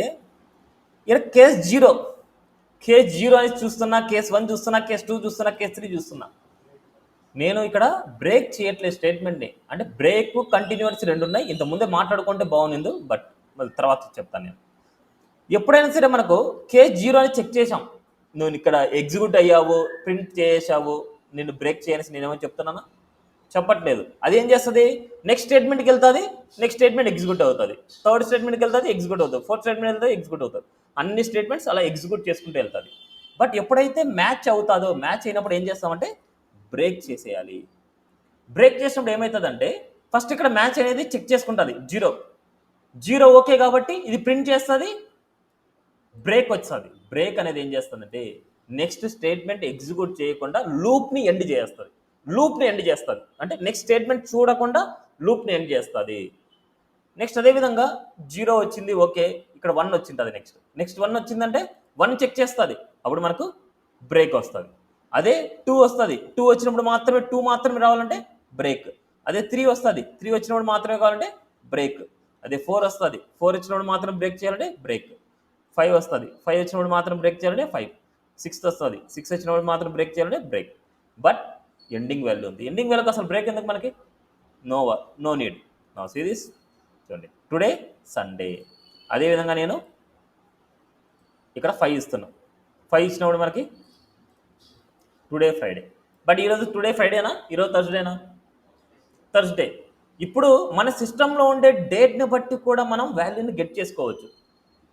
ఇక్కడ కేస్ 0 అని చూస్తున్నా, కేస్ 1 చూస్తున్నా, కేస్ 2 చూస్తున్నా, కేస్ 3 చూస్తున్నా. నేను ఇక్కడ బ్రేక్ చేయట్లేదు స్టేట్మెంట్ని, అంటే బ్రేక్ కంటిన్యూస్ 2 ఉన్నాయి. ఇంతకుముందే మాట్లాడుకుంటే బాగుంది, బట్ మళ్ళీ తర్వాత చెప్తాను నేను. ఎప్పుడైనా సరే మనకు కేస్ 0 అని చెక్ చేసాం, నువ్వు ఇక్కడ ఎగ్జిక్యూట్ అయ్యావు, ప్రింట్ చేసావు, నేను బ్రేక్ చేయనేసి నేనేమో చెప్తున్నానా? చెప్పట్లేదు. అది ఏం చేస్తుంది, నెక్స్ట్ స్టేట్మెంట్కి వెళ్తుంది, నెక్స్ట్ స్టేట్మెంట్ ఎగ్జిక్యూట్ అవుతుంది, థర్డ్ స్టేట్మెంట్కి వెళ్తుంది, ఎగ్జిక్యూట్ అవుతుంది, ఫోర్త్ స్టేట్మెంట్ వెళ్తుంది, ఎగ్జిక్యూట్ అవుతుంది. అన్ని స్టేట్మెంట్స్ అలా ఎగ్జిక్యూట్ చేసుకుంటూ వెళ్తుంది. బట్ ఎప్పుడైతే మ్యాచ్ అవుతుందో, మ్యాచ్ అయినప్పుడు ఏం చేస్తామంటే బ్రేక్ చేసేయాలి. బ్రేక్ చేసినప్పుడు ఏమవుతుందంటే ఫస్ట్ ఇక్కడ మ్యాచ్ అనేది చెక్ చేసుకుంటుంది. 0 ఓకే కాబట్టి ఇది ప్రింట్ చేస్తుంది, బ్రేక్ వస్తుంది. బ్రేక్ అనేది ఏం చేస్తుందంటే నెక్స్ట్ స్టేట్మెంట్ ఎగ్జిక్యూట్ చేయకుండా లూప్ని ఎండ్ చేస్తుంది. అంటే నెక్స్ట్ స్టేట్మెంట్ చూడకుండా లూప్ని ఎండ్ చేస్తుంది. నెక్స్ట్ అదేవిధంగా 0 వచ్చింది, ఓకే, ఇక్కడ 1 వచ్చింటుంది. నెక్స్ట్ 1 వచ్చిందంటే 1 చెక్ చేస్తుంది, అప్పుడు మనకు బ్రేక్ వస్తుంది. అదే 2 వస్తుంది, 2 వచ్చినప్పుడు మాత్రమే 2 మాత్రమే రావాలంటే బ్రేక్. అదే 3 వస్తుంది, 3 వచ్చినప్పుడు మాత్రమే కావాలంటే బ్రేక్. అదే 4 వస్తుంది, 4 వచ్చినప్పుడు మాత్రం బ్రేక్ చేయాలంటే బ్రేక్. 5 వస్తుంది, 5 వచ్చినప్పుడు మాత్రం బ్రేక్ చేయాలంటే 5. 6 వస్తుంది, 6 వచ్చినప్పుడు మాత్రం బ్రేక్ చేయాలంటే బ్రేక్. బట్ ఎండింగ్ వాల్యూ ఉంది. ఎండింగ్ వాల్యూకి అసలు బ్రేక్ ఎందుకు మనకి? No need. No see this, చూడండి, టుడే సండే. అదేవిధంగా నేను ఇక్కడ 5 ఇస్తున్నాను. 5 ఇచ్చినప్పుడు మనకి టుడే ఫ్రైడే. బట్ ఈరోజు టుడే ఫ్రైడేనా, ఈరోజు థర్స్డేనా? థర్స్డే. ఇప్పుడు మన సిస్టంలో ఉండే డేట్ని బట్టి కూడా మనం వాల్యూని గెట్ చేసుకోవచ్చు.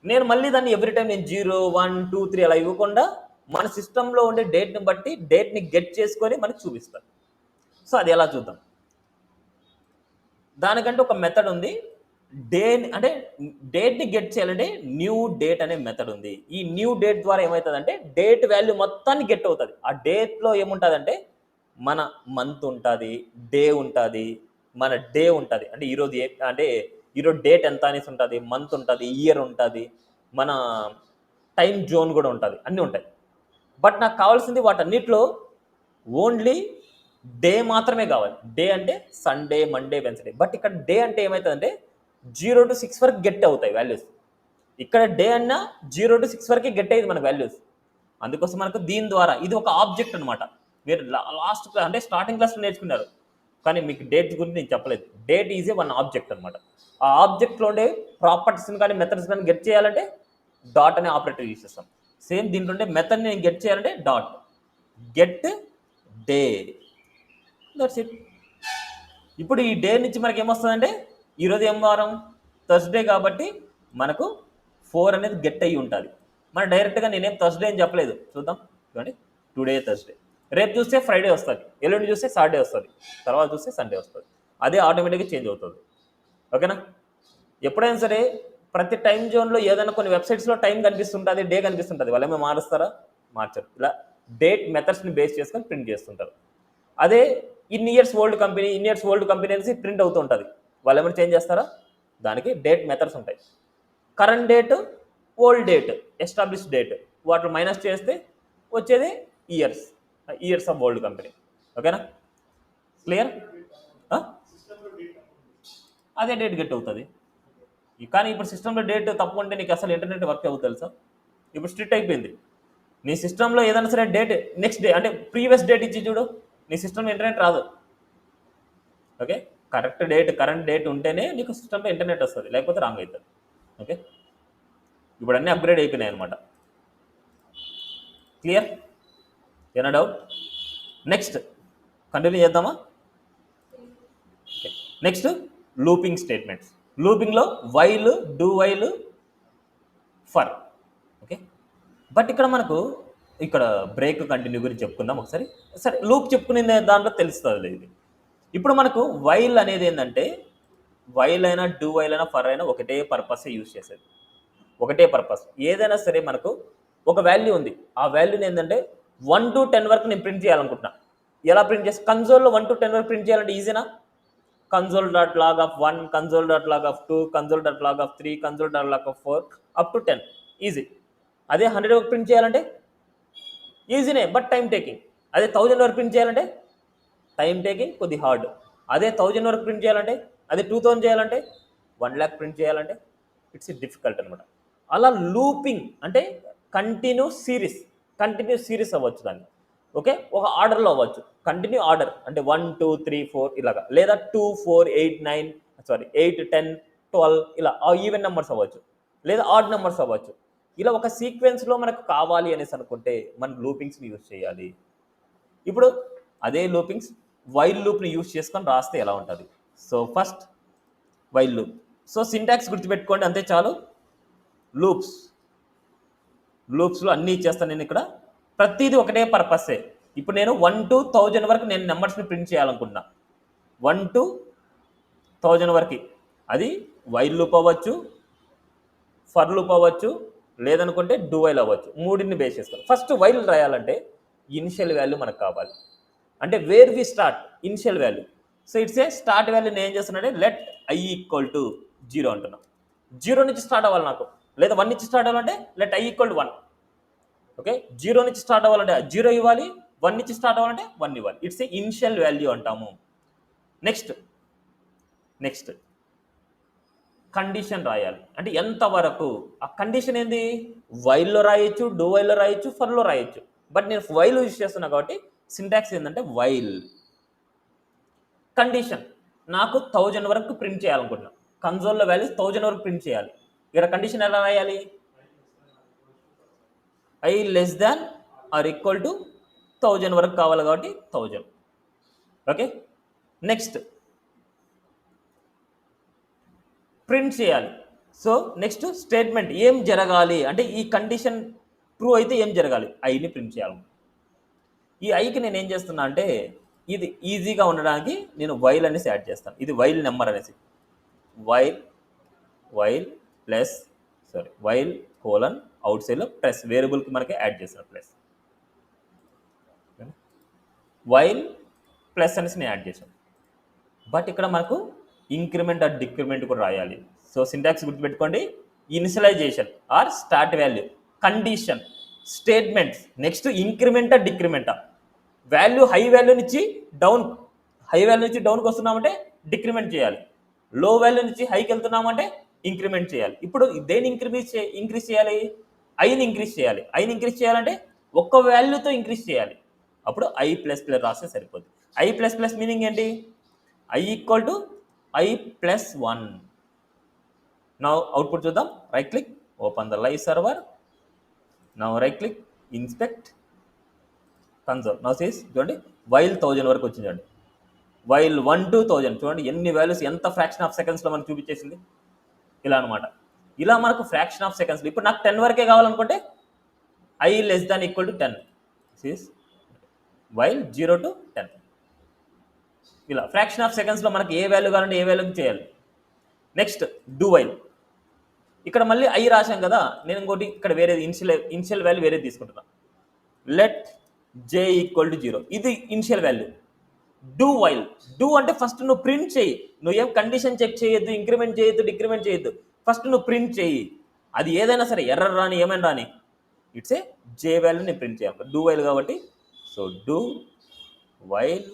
నేను మళ్ళీ దాన్ని ఎవ్రీ టైం నేను 0, 1, 2, 3 అలా ఇవ్వకుండా మన సిస్టంలో ఉండే డేట్ని బట్టి డేట్ని గెట్ చేసుకొని మనకి చూపిస్తాను. సో అది ఎలా చూద్దాం. దానికంటే ఒక మెథడ్ ఉంది. అంటే డేట్ని గెట్ చేయాలంటే న్యూ డేట్ అనే మెథడ్ ఉంది. ఈ న్యూ డేట్ ద్వారా ఏమవుతుందంటే డేట్ వాల్యూ మొత్తాన్ని గెట్ అవుతుంది. ఆ డేట్లో ఏముంటుందంటే మన మంత్ ఉంటుంది, డే ఉంటుంది, మన డే ఉంటుంది, అంటే ఈరోజు డేట్ ఎంత అనేసి ఉంటుంది, మంత్ ఉంటుంది, ఇయర్ ఉంటుంది, మన టైం జోన్ కూడా ఉంటుంది, అన్నీ ఉంటాయి. బట్ నాకు కావాల్సింది వాటన్నిటిలో ఓన్లీ డే మాత్రమే కావాలి. డే అంటే సండే, మండే, వెన్స్డే. బట్ ఇక్కడ డే అంటే ఏమవుతుందంటే 0 to 6 వరకు గెట్ అవుతాయి వాల్యూస్. ఇక్కడ డే అన్నా 0 to 6 వరకు గెట్ అయ్యేది మనకు వాల్యూస్. అందుకోసం మనకు దీని ద్వారా ఇది ఒక ఆబ్జెక్ట్ అనమాట. మీరు లాస్ట్ అంటే స్టార్టింగ్ క్లాస్లో నేర్చుకున్నారు, కానీ మీకు డేట్ గురించి నేను చెప్పలేదు. Date is a one object అనమాట. ఆ ఆబ్జెక్ట్లో ఉండే ప్రాపర్టీస్ని కానీ మెథడ్స్ కానీ గెట్ చేయాలంటే డాట్ అనే ఆపరేటర్ యూజ్ చేస్తాం. సేమ్ దీంట్లో ఉండే మెథడ్ని నేను గెట్ చేయాలంటే dot get day. That's it. ఇప్పుడు ఈ డే నుంచి మనకి ఏమొస్తుందంటే ఈరోజు ఏం వారం, థర్స్డే కాబట్టి మనకు 4 అనేది గెట్ అయ్యి ఉంటుంది. మన డైరెక్ట్గా నేనేం థర్స్డే అని చెప్పలేదు. చూద్దాం చూడండి, టుడే థర్స్డే, రేపు చూస్తే ఫ్రైడే వస్తుంది, ఎల్లుండి చూస్తే సాటర్డే వస్తుంది, తర్వాత చూస్తే సండే వస్తుంది. అదే ఆటోమేటిక్గా చేంజ్ అవుతుంది. ఓకేనా? ఎప్పుడైనా సరే ప్రతి టైం జోన్లో ఏదైనా కొన్ని వెబ్సైట్స్లో టైం కనిపిస్తుంటుంది, డే కనిపిస్తుంటుంది. వాళ్ళు ఏమో మారుస్తారా? మార్చరు. ఇలా డేట్ మెథడ్స్ని బేస్ చేసుకొని ప్రింట్ చేస్తుంటారు. అదే ఇన్ ఇయర్స్ ఓల్డ్ కంపెనీ అనేసి ప్రింట్ అవుతూ ఉంటుంది. వాళ్ళు ఏమైనా చేంజ్ చేస్తారా? దానికి డేట్ మెథడ్స్ ఉంటాయి. Current date, old date, establish date, వాటిని మైనస్ చేస్తే వచ్చేది ఇయర్స్ ఆఫ్ ఓల్డ్ కంపెనీ. ఓకేనా? క్లియర్? అదే డేట్ గెట్ అవుతుంది. కానీ ఇప్పుడు సిస్టంలో డేట్ తప్పు ఉంటే నీకు అసలు ఇంటర్నెట్ వర్క్ అవుతుంది తెలుసా? ఇప్పుడు స్ట్రిక్ట్ అయిపోయింది. నీ సిస్టంలో ఏదైనా సరే డేట్ నెక్స్ట్ డే అంటే ప్రీవియస్ డేట్ ఇచ్చి చూడు, నీ సిస్టంలో ఇంటర్నెట్ రాదు. ఓకే? కరెంట్ డేట్ ఉంటేనే నీకు సిస్టంలో ఇంటర్నెట్ వస్తుంది, లేకపోతే రాంగ్ అవుతుంది. ఓకే? ఇప్పుడు అన్నీ అప్గ్రేడ్ అయిపోయినాయి అనమాట. Clear? Any doubt? Next continue చేద్దామా? ఓకే. Next looping statements. లూపింగ్లో while, do while, for. Okay, but ఇక్కడ మనకు బ్రేక్ కంటిన్యూ గురించి చెప్పుకుందాం ఒకసారి. సరే, లూప్ చెప్పుకునే దాంట్లో తెలుస్తుంది ఇది. ఇప్పుడు మనకు వైల్ అనేది ఏంటంటే, వైల్ అయినా డూ వైల్ అయినా ఫర్ అయినా ఒకటే పర్పస్ యూజ్ చేసేది, ఒకటే పర్పస్. ఏదైనా సరే మనకు ఒక వాల్యూ ఉంది, ఆ వాల్యూని ఏంటంటే 1 to 10 వరకు నేను ప్రింట్ చేయాలనుకుంటున్నా. ఎలా ప్రింట్ చేసి కన్సోల్లో 1 to 10 వరకు ప్రింట్ చేయాలంటే ఈజీనా? console.log of 1, console.log of 2, console.log of 3, console.log of 4 up to 10 easy. అదే 100 వరకు ప్రింట్ చేయాలంటే ఈజీనే, బట్ టైం టేకింగ్. అదే 1000 వరకు ప్రింట్ చేయాలంటే టైం టేకింగ్, కొద్ది హార్డ్. అదే 1000 వరకు ప్రింట్ చేయాలంటే, అదే 2000 చేయాలంటే, 1 lakh ప్రింట్ చేయాలంటే ఇట్స్ డిఫికల్ట్ అనమాట. అలా లూపింగ్ అంటే కంటిన్యూస్ సిరీస్ అవ్వచ్చు దాన్ని. ఓకే, ఒక ఆర్డర్లో అవ్వచ్చు, కంటిన్యూ ఆర్డర్ అంటే 1 2 3 4 ఇలాగా, లేదా 2 4 8 10 12 ఇలా ఈవెన్ నెంబర్స్ అవ్వచ్చు, లేదా ఆడ్ నెంబర్స్ అవ్వచ్చు. ఇలా ఒక సీక్వెన్స్లో మనకు కావాలి అనేసి అనుకుంటే మనం లూపింగ్స్ని యూజ్ చేయాలి. ఇప్పుడు అదే లూపింగ్స్ వైల్ లూప్ని యూజ్ చేసుకొని రాస్తే ఎలా ఉంటుంది? So first while loop. So syntax గుర్తుపెట్టుకోండి, అంతే చాలు. లూప్స్లో అన్నీ ఇచ్చేస్తాను నేను ఇక్కడ. ప్రతిదీ ఒకటే పర్పస్సే. ఇప్పుడు నేను 1 to 1000 వరకు నేను నెంబర్స్ని ప్రింట్ చేయాలనుకుంటున్నా. 1 to 1000 వరకు అది వైల్ లూప్ అవ్వచ్చు, ఫర్ లూప్ అవ్వచ్చు, లేదనుకుంటే డూ వైల్ అవ్వచ్చు. మూడిని బేస్ చేసుకోవాలి. ఫస్ట్ వైల్ రాయాలంటే ఇనిషియల్ వాల్యూ మనకు కావాలి. అంటే where we start, initial value. So it's a start value నేను ఏం చేస్తున్నానంటే లెట్ i ఈక్వల్ టు 0 అంటున్నా. 0 నుంచి స్టార్ట్ అవ్వాలి నాకు, లేదా 1 నుంచి స్టార్ట్ అవ్వాలంటే let i equal to 1. Okay, 0 నుంచి స్టార్ట్ అవ్వాలంటే 0 ఇవ్వాలి, 1 నుంచి స్టార్ట్ అవ్వాలంటే 1 ఇవ్వాలి. ఇట్స్ ఏ ఇనిషియల్ వాల్యూ అంటాము. నెక్స్ట్ కండిషన్ రాయాలి. అంటే ఎంతవరకు, ఆ కండిషన్ ఏంది? వైల్లో రాయొచ్చు, డూ వైల్లో రాయొచ్చు, ఫర్లో రాయొచ్చు. బట్ నేను వైల్ యూజ్ చేస్తున్నా కాబట్టి సింటాక్స్ ఏంటంటే వైల్. కండిషన్ నాకు 1000 వరకు ప్రింట్ చేయాలనుకుంటున్నా. కన్సోల్లో వాల్యూస్ 1000 వరకు ప్రింట్ చేయాలి. ఇక్కడ కండిషన్ ఎలా రాయాలి? i less than or equal to 1000 వరకు కావాలి కాబట్టి 1000. ఓకే, నెక్స్ట్ ప్రింట్ చేయాలి. సో నెక్స్ట్ స్టేట్మెంట్ ఏం జరగాలి అంటే, ఈ కండిషన్ ట్రూ అయితే ఏం జరగాలి? ఐని ప్రింట్ చేయాలి. ఈ ఐకి నేను ఏం చేస్తున్నా అంటే, ఇది ఈజీగా ఉండడానికి నేను వైల్ అనేసి యాడ్ చేస్తాను. ఇది వైల్ నెంబర్ అనేసి, while plus while colon out సైడ్లో ప్లస్ వేరియబుల్కి మనకి యాడ్ చేస్తాను ప్లస్, వైల్ ప్లస్ అనేసి నేను యాడ్ చేశాను. బట్ ఇక్కడ మనకు ఇంక్రిమెంట్ ఆర్ డిక్రిమెంట్ కూడా రాయాలి. సో సింటాక్స్ గుర్తుపెట్టుకోండి, initialization or start value, condition, statements, next ఇంక్రిమెంటా డిక్రిమెంటా. వాల్యూ హై వాల్యూ నుంచి డౌన్కి వస్తున్నామంటే డిక్రిమెంట్ చేయాలి. లో వాల్యూ నుంచి హైకి వెళ్తున్నామంటే ఇంక్రిమెంట్ చేయాలి. ఇప్పుడు దేని ఇంక్రీజ్ చేయాలి? ఐని ఇంక్రీజ్ చేయాలి. ఐని ఇంక్రీజ్ చేయాలంటే ఒక్క వాల్యూతో ఇంక్రీజ్ చేయాలి. అప్పుడు ఐ ప్లస్ ప్లస్ రాస్తే సరిపోద్ది. ఐ ప్లస్ ప్లస్ మీనింగ్ ఏంటి? I equal to I plus 1. Now output చూద్దాం. Right click, open the live server. Now right click, inspect console. Now sees చూడండి, వైల్ 1000 వరకు వచ్చింది చూడండి. వైల్ 1 to 1000 చూడండి ఎన్ని వాల్యూస్, ఎంత ఫ్రాక్షన్ ఆఫ్ సెకండ్స్లో మనకు చూపించేసింది. ఇలా అనమాట. ఇలా మనకు ఫ్రాక్షన్ ఆఫ్ సెకండ్స్లో, ఇప్పుడు నాకు 10 వరకే కావాలనుకుంటే I less than equal to 10 sees while 0 to 10. ఇలా ఫ్రాక్షన్ ఆఫ్ సెకండ్స్లో మనకి ఏ వాల్యూ కావాలంటే ఏ వాల్యూకి చేయాలి. Next do while. ఇక్కడ మళ్ళీ ఐ రాశాం కదా, నేను ఇంకోటి ఇక్కడ వేరే ఇనిషియల్ వాల్యూ వేరే తీసుకుంటున్నాను. లెట్ జే ఈక్వల్ టు 0, ఇది initial value. Do while, do అంటే ఫస్ట్ నువ్వు ప్రింట్ చేయి. నువ్వేం కండిషన్ చెక్ చేయొద్దు, ఇంక్రిమెంట్ చేయొద్దు, డిక్రిమెంట్ చేయొద్దు. ఫస్ట్ నువ్వు ప్రింట్ చేయి. అది ఏదైనా సరే, ఎర్రర్ రాని ఏమైనా రాని, ఇట్స్ ఏ జే వాల్యూని ప్రింట్ చేయాలి. డూ వైల్ కాబట్టి, so do while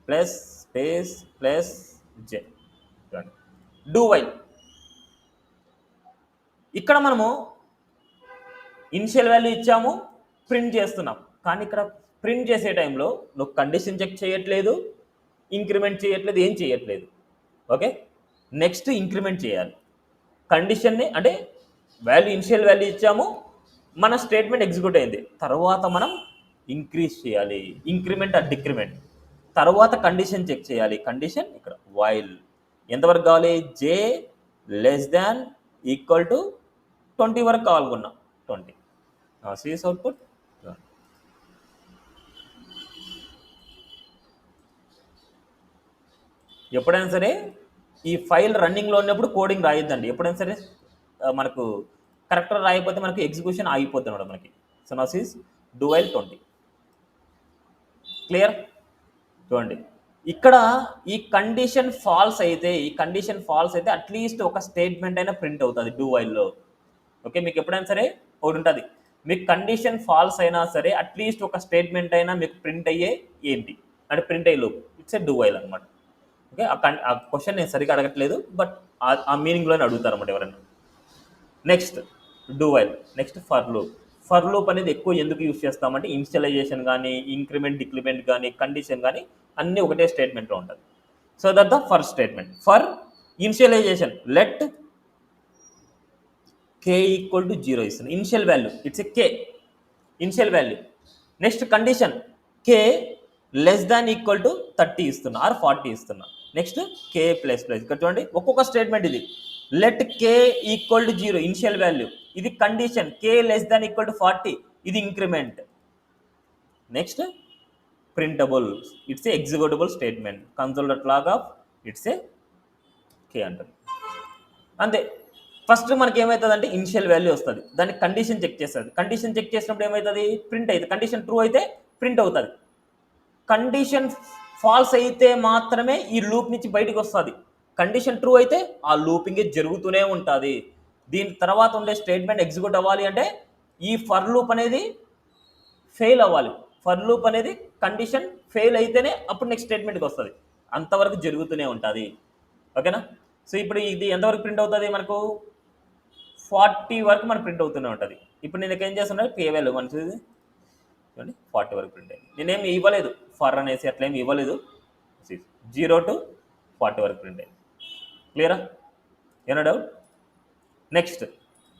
plus space plus J. Do while. ఇక్కడ మనము ఇనిషియల్ వాల్యూ ఇచ్చాము, ప్రింట్ చేస్తున్నాం. కానీ ఇక్కడ ప్రింట్ చేసే టైంలో నువ్వు కండిషన్ చెక్ చేయట్లేదు, ఇంక్రిమెంట్ చేయట్లేదు, ఏం చేయట్లేదు. ఓకే, నెక్స్ట్ ఇంక్రిమెంట్ చేయాలి. కండిషన్ని అంటే వాల్యూ, ఇనిషియల్ వాల్యూ ఇచ్చాము, మన స్టేట్మెంట్ ఎగ్జిక్యూట్ అయింది. తర్వాత మనం ఇంక్రీజ్ చేయాలి, ఇంక్రిమెంట్ ఆర్ డిక్రిమెంట్. తర్వాత కండిషన్ చెక్ చేయాలి. కండిషన్ ఇక్కడ వైల్ ఎంతవరకు కావాలి? జే లెస్ దాన్ ఈక్వల్ టు 20 వరకు కావాలనుకున్నాం. 20. Cs output. ఎప్పుడైనా సరే ఈ ఫైల్ రన్నింగ్లో ఉన్నప్పుడు కోడింగ్ రాయొద్దండి. ఎప్పుడైనా సరే మనకు కరెక్ట్గా రాయకపోతే మనకి ఎగ్జిక్యూషన్ ఆగిపోతుంది అనమాట మనకి. సో నా సీస్ డూ వైల్ 20. క్లియర్? చూడండి, ఇక్కడ ఈ కండిషన్ ఫాల్స్ అయితే అట్లీస్ట్ ఒక స్టేట్మెంట్ అయినా ప్రింట్ అవుతుంది డూ వైల్లో. ఓకే, మీకు ఎప్పుడైనా సరే ఒకటి ఉంటుంది, మీకు కండిషన్ ఫాల్స్ అయినా సరే అట్లీస్ట్ ఒక స్టేట్మెంట్ అయినా మీకు ప్రింట్ అయ్యే ఏంటి అంటే ప్రింట్ అయ్యే లోపు ఇట్స్ ఏ డూ వైల్ అనమాట. ఓకే, ఆ క్వశ్చన్ నేను సరిగ్గా అడగట్లేదు, బట్ ఆ మీనింగ్లోనే అడుగుతారు అన్నమాట ఎవరైనా. Next do while. Next for loop. For loop అనేది ఎక్కువ ఎందుకు యూజ్ చేస్తామంటే ఇనిషియలైజేషన్ కానీ, ఇంక్రిమెంట్, డిక్రిమెంట్ కానీ, కండిషన్ కానీ అన్నీ ఒకటే స్టేట్మెంట్లో ఉంటుంది. So that the for statement. For initialization let k equal to 0 ఇస్తుంది. Initial value it's a k initial value. Next condition k less than equal to 30 ఇస్తున్నా ఆర్ 40 ఇస్తున్నా. Next k plus plus. ఇక్కడ చూడండి ఒక్కొక్క స్టేట్మెంట్ ఇది. Let k equal to 0 initial value, ఇది condition. k less than equal to 40, ఇది increment. Next printable, it's a executable statement. Console dot log of it's a k అంటారు. అంతే. First మనకి ఏమవుతుంది అంటే ఇనిషియల్ వాల్యూ వస్తుంది, దానికి కండిషన్ చెక్ చేస్తుంది. కండిషన్ చెక్ చేసినప్పుడు ఏమవుతుంది? ప్రింట్ అవుతుంది. కండిషన్ ట్రూ అయితే ప్రింట్ అవుతుంది. కండిషన్ ఫాల్స్ అయితే మాత్రమే ఈ లూప్ నుంచి బయటకు వస్తుంది. కండిషన్ ట్రూ అయితే ఆ లూపింగ్ జరుగుతూనే ఉంటుంది. దీని తర్వాత ఉండే స్టేట్మెంట్ ఎగ్జిక్యూట్ అవ్వాలి అంటే ఈ ఫర్ లూప్ అనేది ఫెయిల్ అవ్వాలి. ఫర్ లూప్ అనేది కండిషన్ ఫెయిల్ అయితేనే అప్పుడు నెక్స్ట్ స్టేట్మెంట్కి వస్తుంది. అంతవరకు జరుగుతూనే ఉంటుంది. ఓకేనా? సో ఇప్పుడు ఇది ఎంతవరకు ప్రింట్ అవుతుంది? మనకు 40 వరకు మనకు ప్రింట్ అవుతూనే ఉంటుంది. ఇప్పుడు నేను ఏం చేస్తున్నా, k వాల్యూ మనకి చూడండి 40 వరకు ప్రింట్ అయింది. నేనేమి ఇవ్వలేదు ఫర్ అనేసి, అట్లా ఏమి ఇవ్వలేదు. 0 to 40 వరకు ప్రింట్ అయింది. క్లియరా? ఏనా డౌట్? నెక్స్ట్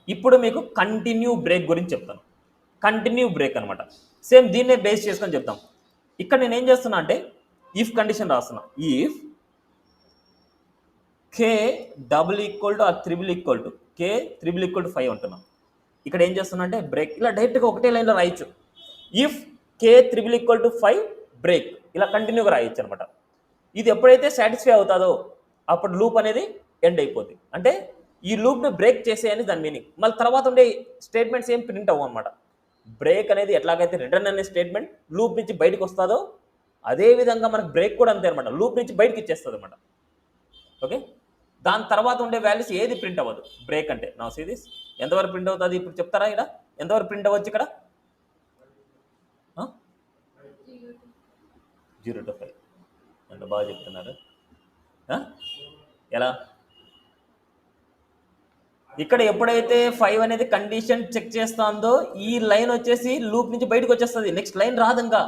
ఇప్పుడు మీకు కంటిన్యూ బ్రేక్ గురించి చెప్తాను. కంటిన్యూ బ్రేక్ అనమాట. సేమ్ దీన్నే బేస్ చేసుకొని చెప్తాం. ఇక్కడ నేను ఏం చేస్తున్నా అంటే ఇఫ్ కండిషన్ రాస్తున్నా. If k double equal to or triple equal to k triple equal to 5 అంటున్నాం. ఇక్కడ ఏం చేస్తున్నా అంటే బ్రేక్, ఇలా డైరెక్ట్గా ఒకటే లైన్లో రాయొచ్చు. If k triple equal to 5 break, ఇలా కంటిన్యూగా రాయొచ్చు అనమాట. ఇది ఎప్పుడైతే సాటిస్ఫై అవుతుందో అప్పుడు లూప్ అనేది ఎండ్ అయిపోద్ది. అంటే ఈ లూప్ని బ్రేక్ చేసేయని దాని మీనింగ్. మళ్ళీ తర్వాత ఉండే స్టేట్మెంట్స్ ఏం ప్రింట్ అవ్వం అనమాట. బ్రేక్ అనేది ఎట్లాగైతే రిటర్న్ అనే స్టేట్మెంట్ లూప్ నుంచి బయటకు వస్తుందో అదేవిధంగా మనకు బ్రేక్ కూడా అంతే అనమాట. లూప్ నుంచి బయటకు ఇచ్చేస్తుంది అనమాట. ఓకే, దాని తర్వాత ఉండే వాల్యూస్ ఏది ప్రింట్ అవ్వదు బ్రేక్ అంటే. నా సీరీస్ ఎంతవరకు ప్రింట్ అవుతుంది ఇప్పుడు చెప్తారా? ఇక్కడ ఎంతవరకు ప్రింట్ అవ్వచ్చు? ఇక్కడ 0 to 5 అంటే బాగా చెప్తున్నారు. ఎలా ఇక్కడ ఎప్పుడైతే 5 అనేది కండిషన్ చెక్ చేస్తుందో ఈ లైన్ వచ్చేసి లూప్ నుంచి బయటకు వచ్చేస్తుంది, నెక్స్ట్ లైన్ రాదు ఇంకా.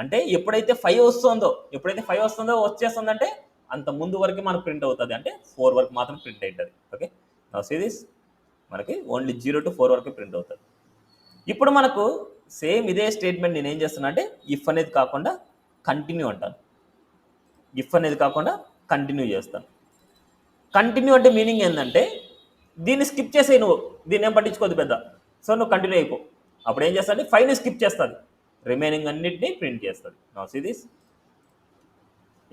అంటే ఎప్పుడైతే 5 వస్తుందో వచ్చేస్తుందంటే అంత ముందు వరకు మనకు ప్రింట్ అవుతుంది, అంటే 4 వరకు మాత్రం ప్రింట్ అవుతుంది. ఓకే, నా సిరీస్ మనకి ఓన్లీ 0 to 4 వరకు ప్రింట్ అవుతుంది. ఇప్పుడు మనకు సేమ్ ఇదే స్టేట్మెంట్ నేను ఏం చేస్తున్నా అంటే ఇఫ్ అనేది కాకుండా కంటిన్యూ అంటాను. ఇఫ్ అనేది కాకుండా కంటిన్యూ చేస్తాను. కంటిన్యూ అంటే మీనింగ్ ఏంటంటే దీన్ని స్కిప్ చేసే, నువ్వు దీన్ని ఏం పట్టించుకోదు పెద్ద. సో నువ్వు కంటిన్యూ అయిపో. అప్పుడు ఏం చేస్తుంది, 5ని స్కిప్ చేస్తుంది, రిమైనింగ్ అన్నిటినీ ప్రింట్ చేస్తుంది. నా సిరీస్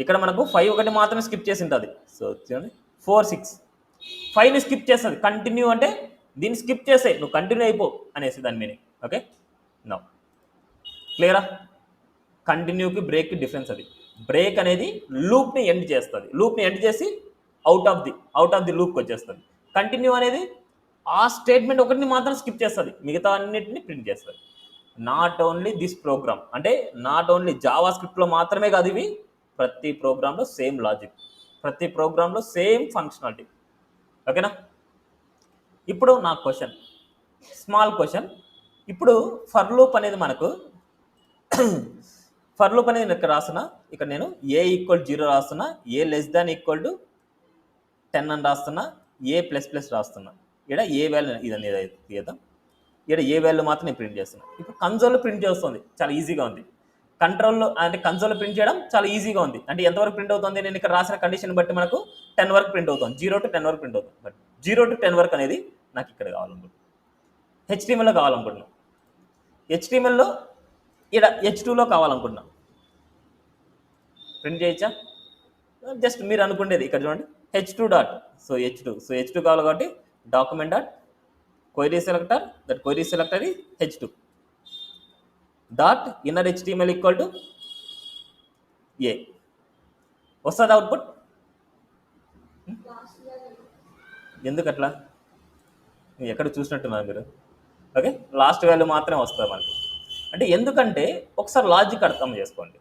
ఇక్కడ మనకు 5 ఒకటి మాత్రమే స్కిప్ చేసి ఉంటుంది. సో 4 6 5ని స్కిప్ చేస్తుంది. కంటిన్యూ అంటే దీన్ని స్కిప్ చేసే, నువ్వు కంటిన్యూ అయిపో అనేసి దాని మీనింగ్. ఓకే, నో క్లియరా? కంటిన్యూకి బ్రేక్కి డిఫరెన్స్ అది. బ్రేక్ అనేది లూప్ని ఎండ్ చేస్తుంది, లూప్ని ఎండ్ చేసి అవుట్ ఆఫ్ ది లూప్కి వచ్చేస్తుంది. కంటిన్యూ అనేది ఆ స్టేట్మెంట్ ఒకటిని మాత్రం స్కిప్ చేస్తుంది, మిగతా అన్నిటిని ప్రింట్ చేస్తుంది. నాట్ ఓన్లీ దిస్ ప్రోగ్రామ్, అంటే నాట్ ఓన్లీ జావా స్క్రిప్ట్లో మాత్రమే కాదు, ఇవి ప్రతి ప్రోగ్రాంలో సేమ్ లాజిక్, ప్రతి ప్రోగ్రాంలో సేమ్ ఫంక్షనాలిటీ. ఓకేనా? ఇప్పుడు నా క్వశ్చన్, స్మాల్ క్వశ్చన్. ఇప్పుడు ఫర్ లూప్ అనేది మనకు ఫర్ లూప్ అనేది ఇక్కడ రాస్తున్నా, ఇక్కడ నేను ఏ ఈక్వల్ 0 రాస్తున్నా, ఏ లెస్ దాన్ ఈక్వల్ టు 10 అని రాస్తున్నా, ఏ ప్లస్ ప్లస్ రాస్తున్నా. ఇక్కడ ఏ వాల్యూ ఇదని తీద్దాం, ఇక్కడ ఏ వాల్యూ మాత్రం నేను ప్రింట్ చేస్తున్నా. ఇప్పుడు కన్సోల్లో ప్రింట్ చేస్తుంది, చాలా ఈజీగా ఉంది. కంట్రోల్లో అంటే కన్సోల్లో ప్రింట్ చేయడం చాలా ఈజీగా ఉంది. అంటే ఎంతవరకు ప్రింట్ అవుతుంది, నేను ఇక్కడ రాసిన కండిషన్ బట్టి మనకు 10 వరకు ప్రింట్ అవుతుంది, 0 to 10 వరకు ప్రింట్ అవుతుంది. బట్ 0 to 10 వరకు అనేది నాకు ఇక్కడ కావాలనుకుంటున్నాను, HTMLలో కావాలనుకుంటున్నాను. HTMLలో ఇక్కడ H2లో కావాలనుకుంటున్నాను. ప్రింట్ చేయొచ్చా? జస్ట్ మీరు అనుకునేది ఇక్కడ చూడండి, H2 డాట్. సో H2 కావాలి కాబట్టి document dot query selector, that query selector ఈ H2 dot inner HTML equal to a. వస్తుంది అవుట్పుట్? ఎందుకు అట్లా? ఎక్కడ చూసినట్టున్నారు మీరు? ఓకే, లాస్ట్ వాల్యూ మాత్రమే వస్తుంది మనకి. అంటే ఎందుకంటే ఒకసారి లాజిక్ అర్థం చేసుకోండి.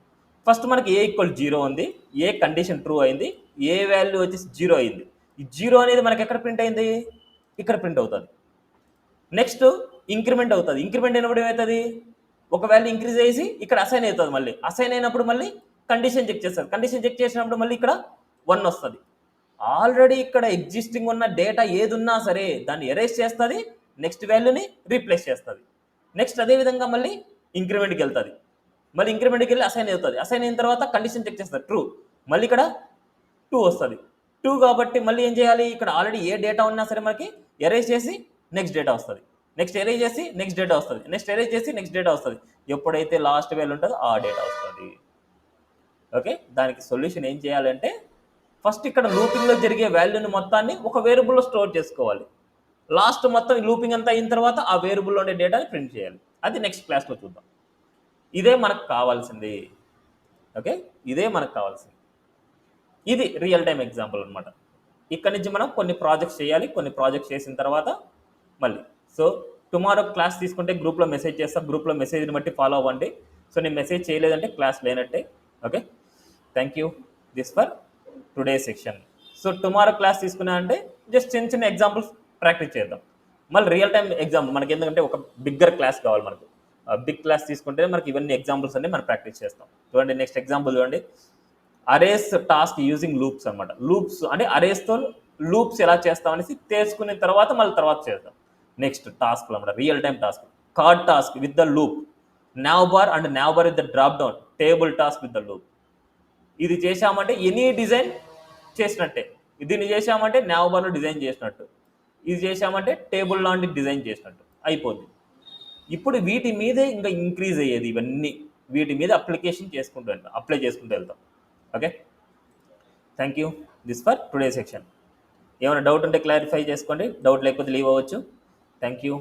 ఫస్ట్ మనకి ఏ ఈక్వల్ 0 ఉంది, ఏ కండిషన్ ట్రూ అయింది, ఏ వాల్యూ వచ్చేసి 0 అయింది. ఈ 0 అనేది మనకి ఎక్కడ ప్రింట్ అయింది, ఇక్కడ ప్రింట్ అవుతుంది. నెక్స్ట్ ఇంక్రిమెంట్ అవుతుంది, ఇంక్రిమెంట్ అయినప్పుడు ఏమవుతుంది, ఒక వాల్యూ ఇంక్రీజ్ చేసి ఇక్కడ అసైన్ అవుతుంది. మళ్ళీ అసైన్ అయినప్పుడు మళ్ళీ కండిషన్ చెక్ చేస్తారు, కండిషన్ చెక్ చేసినప్పుడు మళ్ళీ ఇక్కడ 1 వస్తుంది. ఆల్రెడీ ఇక్కడ ఎగ్జిస్టింగ్ ఉన్న డేటా ఏది ఉన్నా సరే దాన్ని ఎరేజ్ చేస్తుంది, నెక్స్ట్ వాల్యూని రీప్లేస్ చేస్తుంది. నెక్స్ట్ అదేవిధంగా మళ్ళీ ఇంక్రిమెంట్కి వెళ్తుంది, మళ్ళీ ఇంక్రిమెంట్కి వెళ్ళి అసైన్ అవుతుంది. అసైన్ అయిన తర్వాత కండిషన్ చెక్ చేస్తారు, ట్రూ, మళ్ళీ ఇక్కడ 2 వస్తుంది. 2 కాబట్టి మళ్ళీ ఏం చేయాలి, ఇక్కడ ఆల్రెడీ ఏ డేటా ఉన్నా సరే మనకి ఎరేజ్ చేసి నెక్స్ట్ డేటా వస్తుంది, నెక్స్ట్ ఎరేజ్ చేసి నెక్స్ట్ డేటా వస్తుంది, నెక్స్ట్ ఎరేజ్ చేసి నెక్స్ట్ డేటా వస్తుంది. ఎప్పుడైతే లాస్ట్ వాల్యూ ఉంటుందో ఆ డేటా వస్తుంది. ఓకే, దానికి సొల్యూషన్ ఏం చేయాలంటే ఫస్ట్ ఇక్కడ లూపింగ్లో జరిగే వాల్యూని మొత్తాన్ని ఒక వేరియబుల్లో స్టోర్ చేసుకోవాలి. లాస్ట్ మొత్తం లూపింగ్ అంతా అయిన తర్వాత ఆ వేరియబుల్లో ఉండే డేటాని ప్రింట్ చేయాలి. అది నెక్స్ట్ క్లాస్లో చూద్దాం. ఇదే మనకు కావాల్సింది. ఓకే, ఇదే మనకు కావాల్సింది. ఇది రియల్ టైం ఎగ్జాంపుల్ అనమాట. ఇక్కడ నుంచి మనం కొన్ని ప్రాజెక్ట్స్ చేయాలి, కొన్ని ప్రాజెక్ట్స్ చేసిన తర్వాత మళ్ళీ సో టుమారో క్లాస్ తీసుకుంటే గ్రూప్లో మెసేజ్ చేస్తాం, గ్రూప్లో మెసేజ్ని బట్టి ఫాలో అవ్వండి. సో నేను మెసేజ్ చేయలేదంటే క్లాస్ లేనట్టే. Okay, thank you this for today section. So tomorrow class తీసుకున్నా అంటే జస్ట్ చిన్న చిన్న ఎగ్జాంపుల్స్ ప్రాక్టీస్ చేద్దాం. మళ్ళీ రియల్ టైం ఎగ్జాంపుల్ మనకి ఎందుకంటే ఒక బిగ్గర్ క్లాస్ కావాలి మనకు. బిగ్ క్లాస్ తీసుకుంటే మనకి ఇవన్నీ ఎగ్జాంపుల్స్ అన్ని మనం ప్రాక్టీస్ చేస్తాం. చూడండి, నెక్స్ట్ ఎగ్జాంపుల్ చూడండి, అరేస్ టాస్క్ యూజింగ్ లూప్స్ అనమాట. లూప్స్ అంటే అరేస్తో లూప్స్ ఎలా చేస్తామనేసి తెలుసుకున్న తర్వాత మళ్ళీ తర్వాత చేద్దాం. నెక్స్ట్ టాస్క్లు అనమాట, real time task. Card task with the loop, nav bar and nav bar with the drop down, table task with the loop. ఇది చేసామంటే ఎనీ డిజైన్ చేసినట్టే. దీన్ని చేసామంటే nav barలో డిజైన్ చేసినట్టు, ఇది చేసామంటే టేబుల్ లాంటి డిజైన్ చేసినట్టు అయిపోద్ది. ఇప్పుడు వీటి మీదే ఇంకా ఇంక్రీజ్ అయ్యేది, ఇవన్నీ వీటి మీద అప్లికేషన్ చేసుకుంటూ వెళ్తాం, అప్లై చేసుకుంటూ వెళ్తాం. Okay, thank you this for today section. ఏమైనా డౌట్ ఉంటే క్లారిఫై చేసుకోండి, డౌట్ లేకపోతే లీవ్ అవ్వచ్చు. Thank you.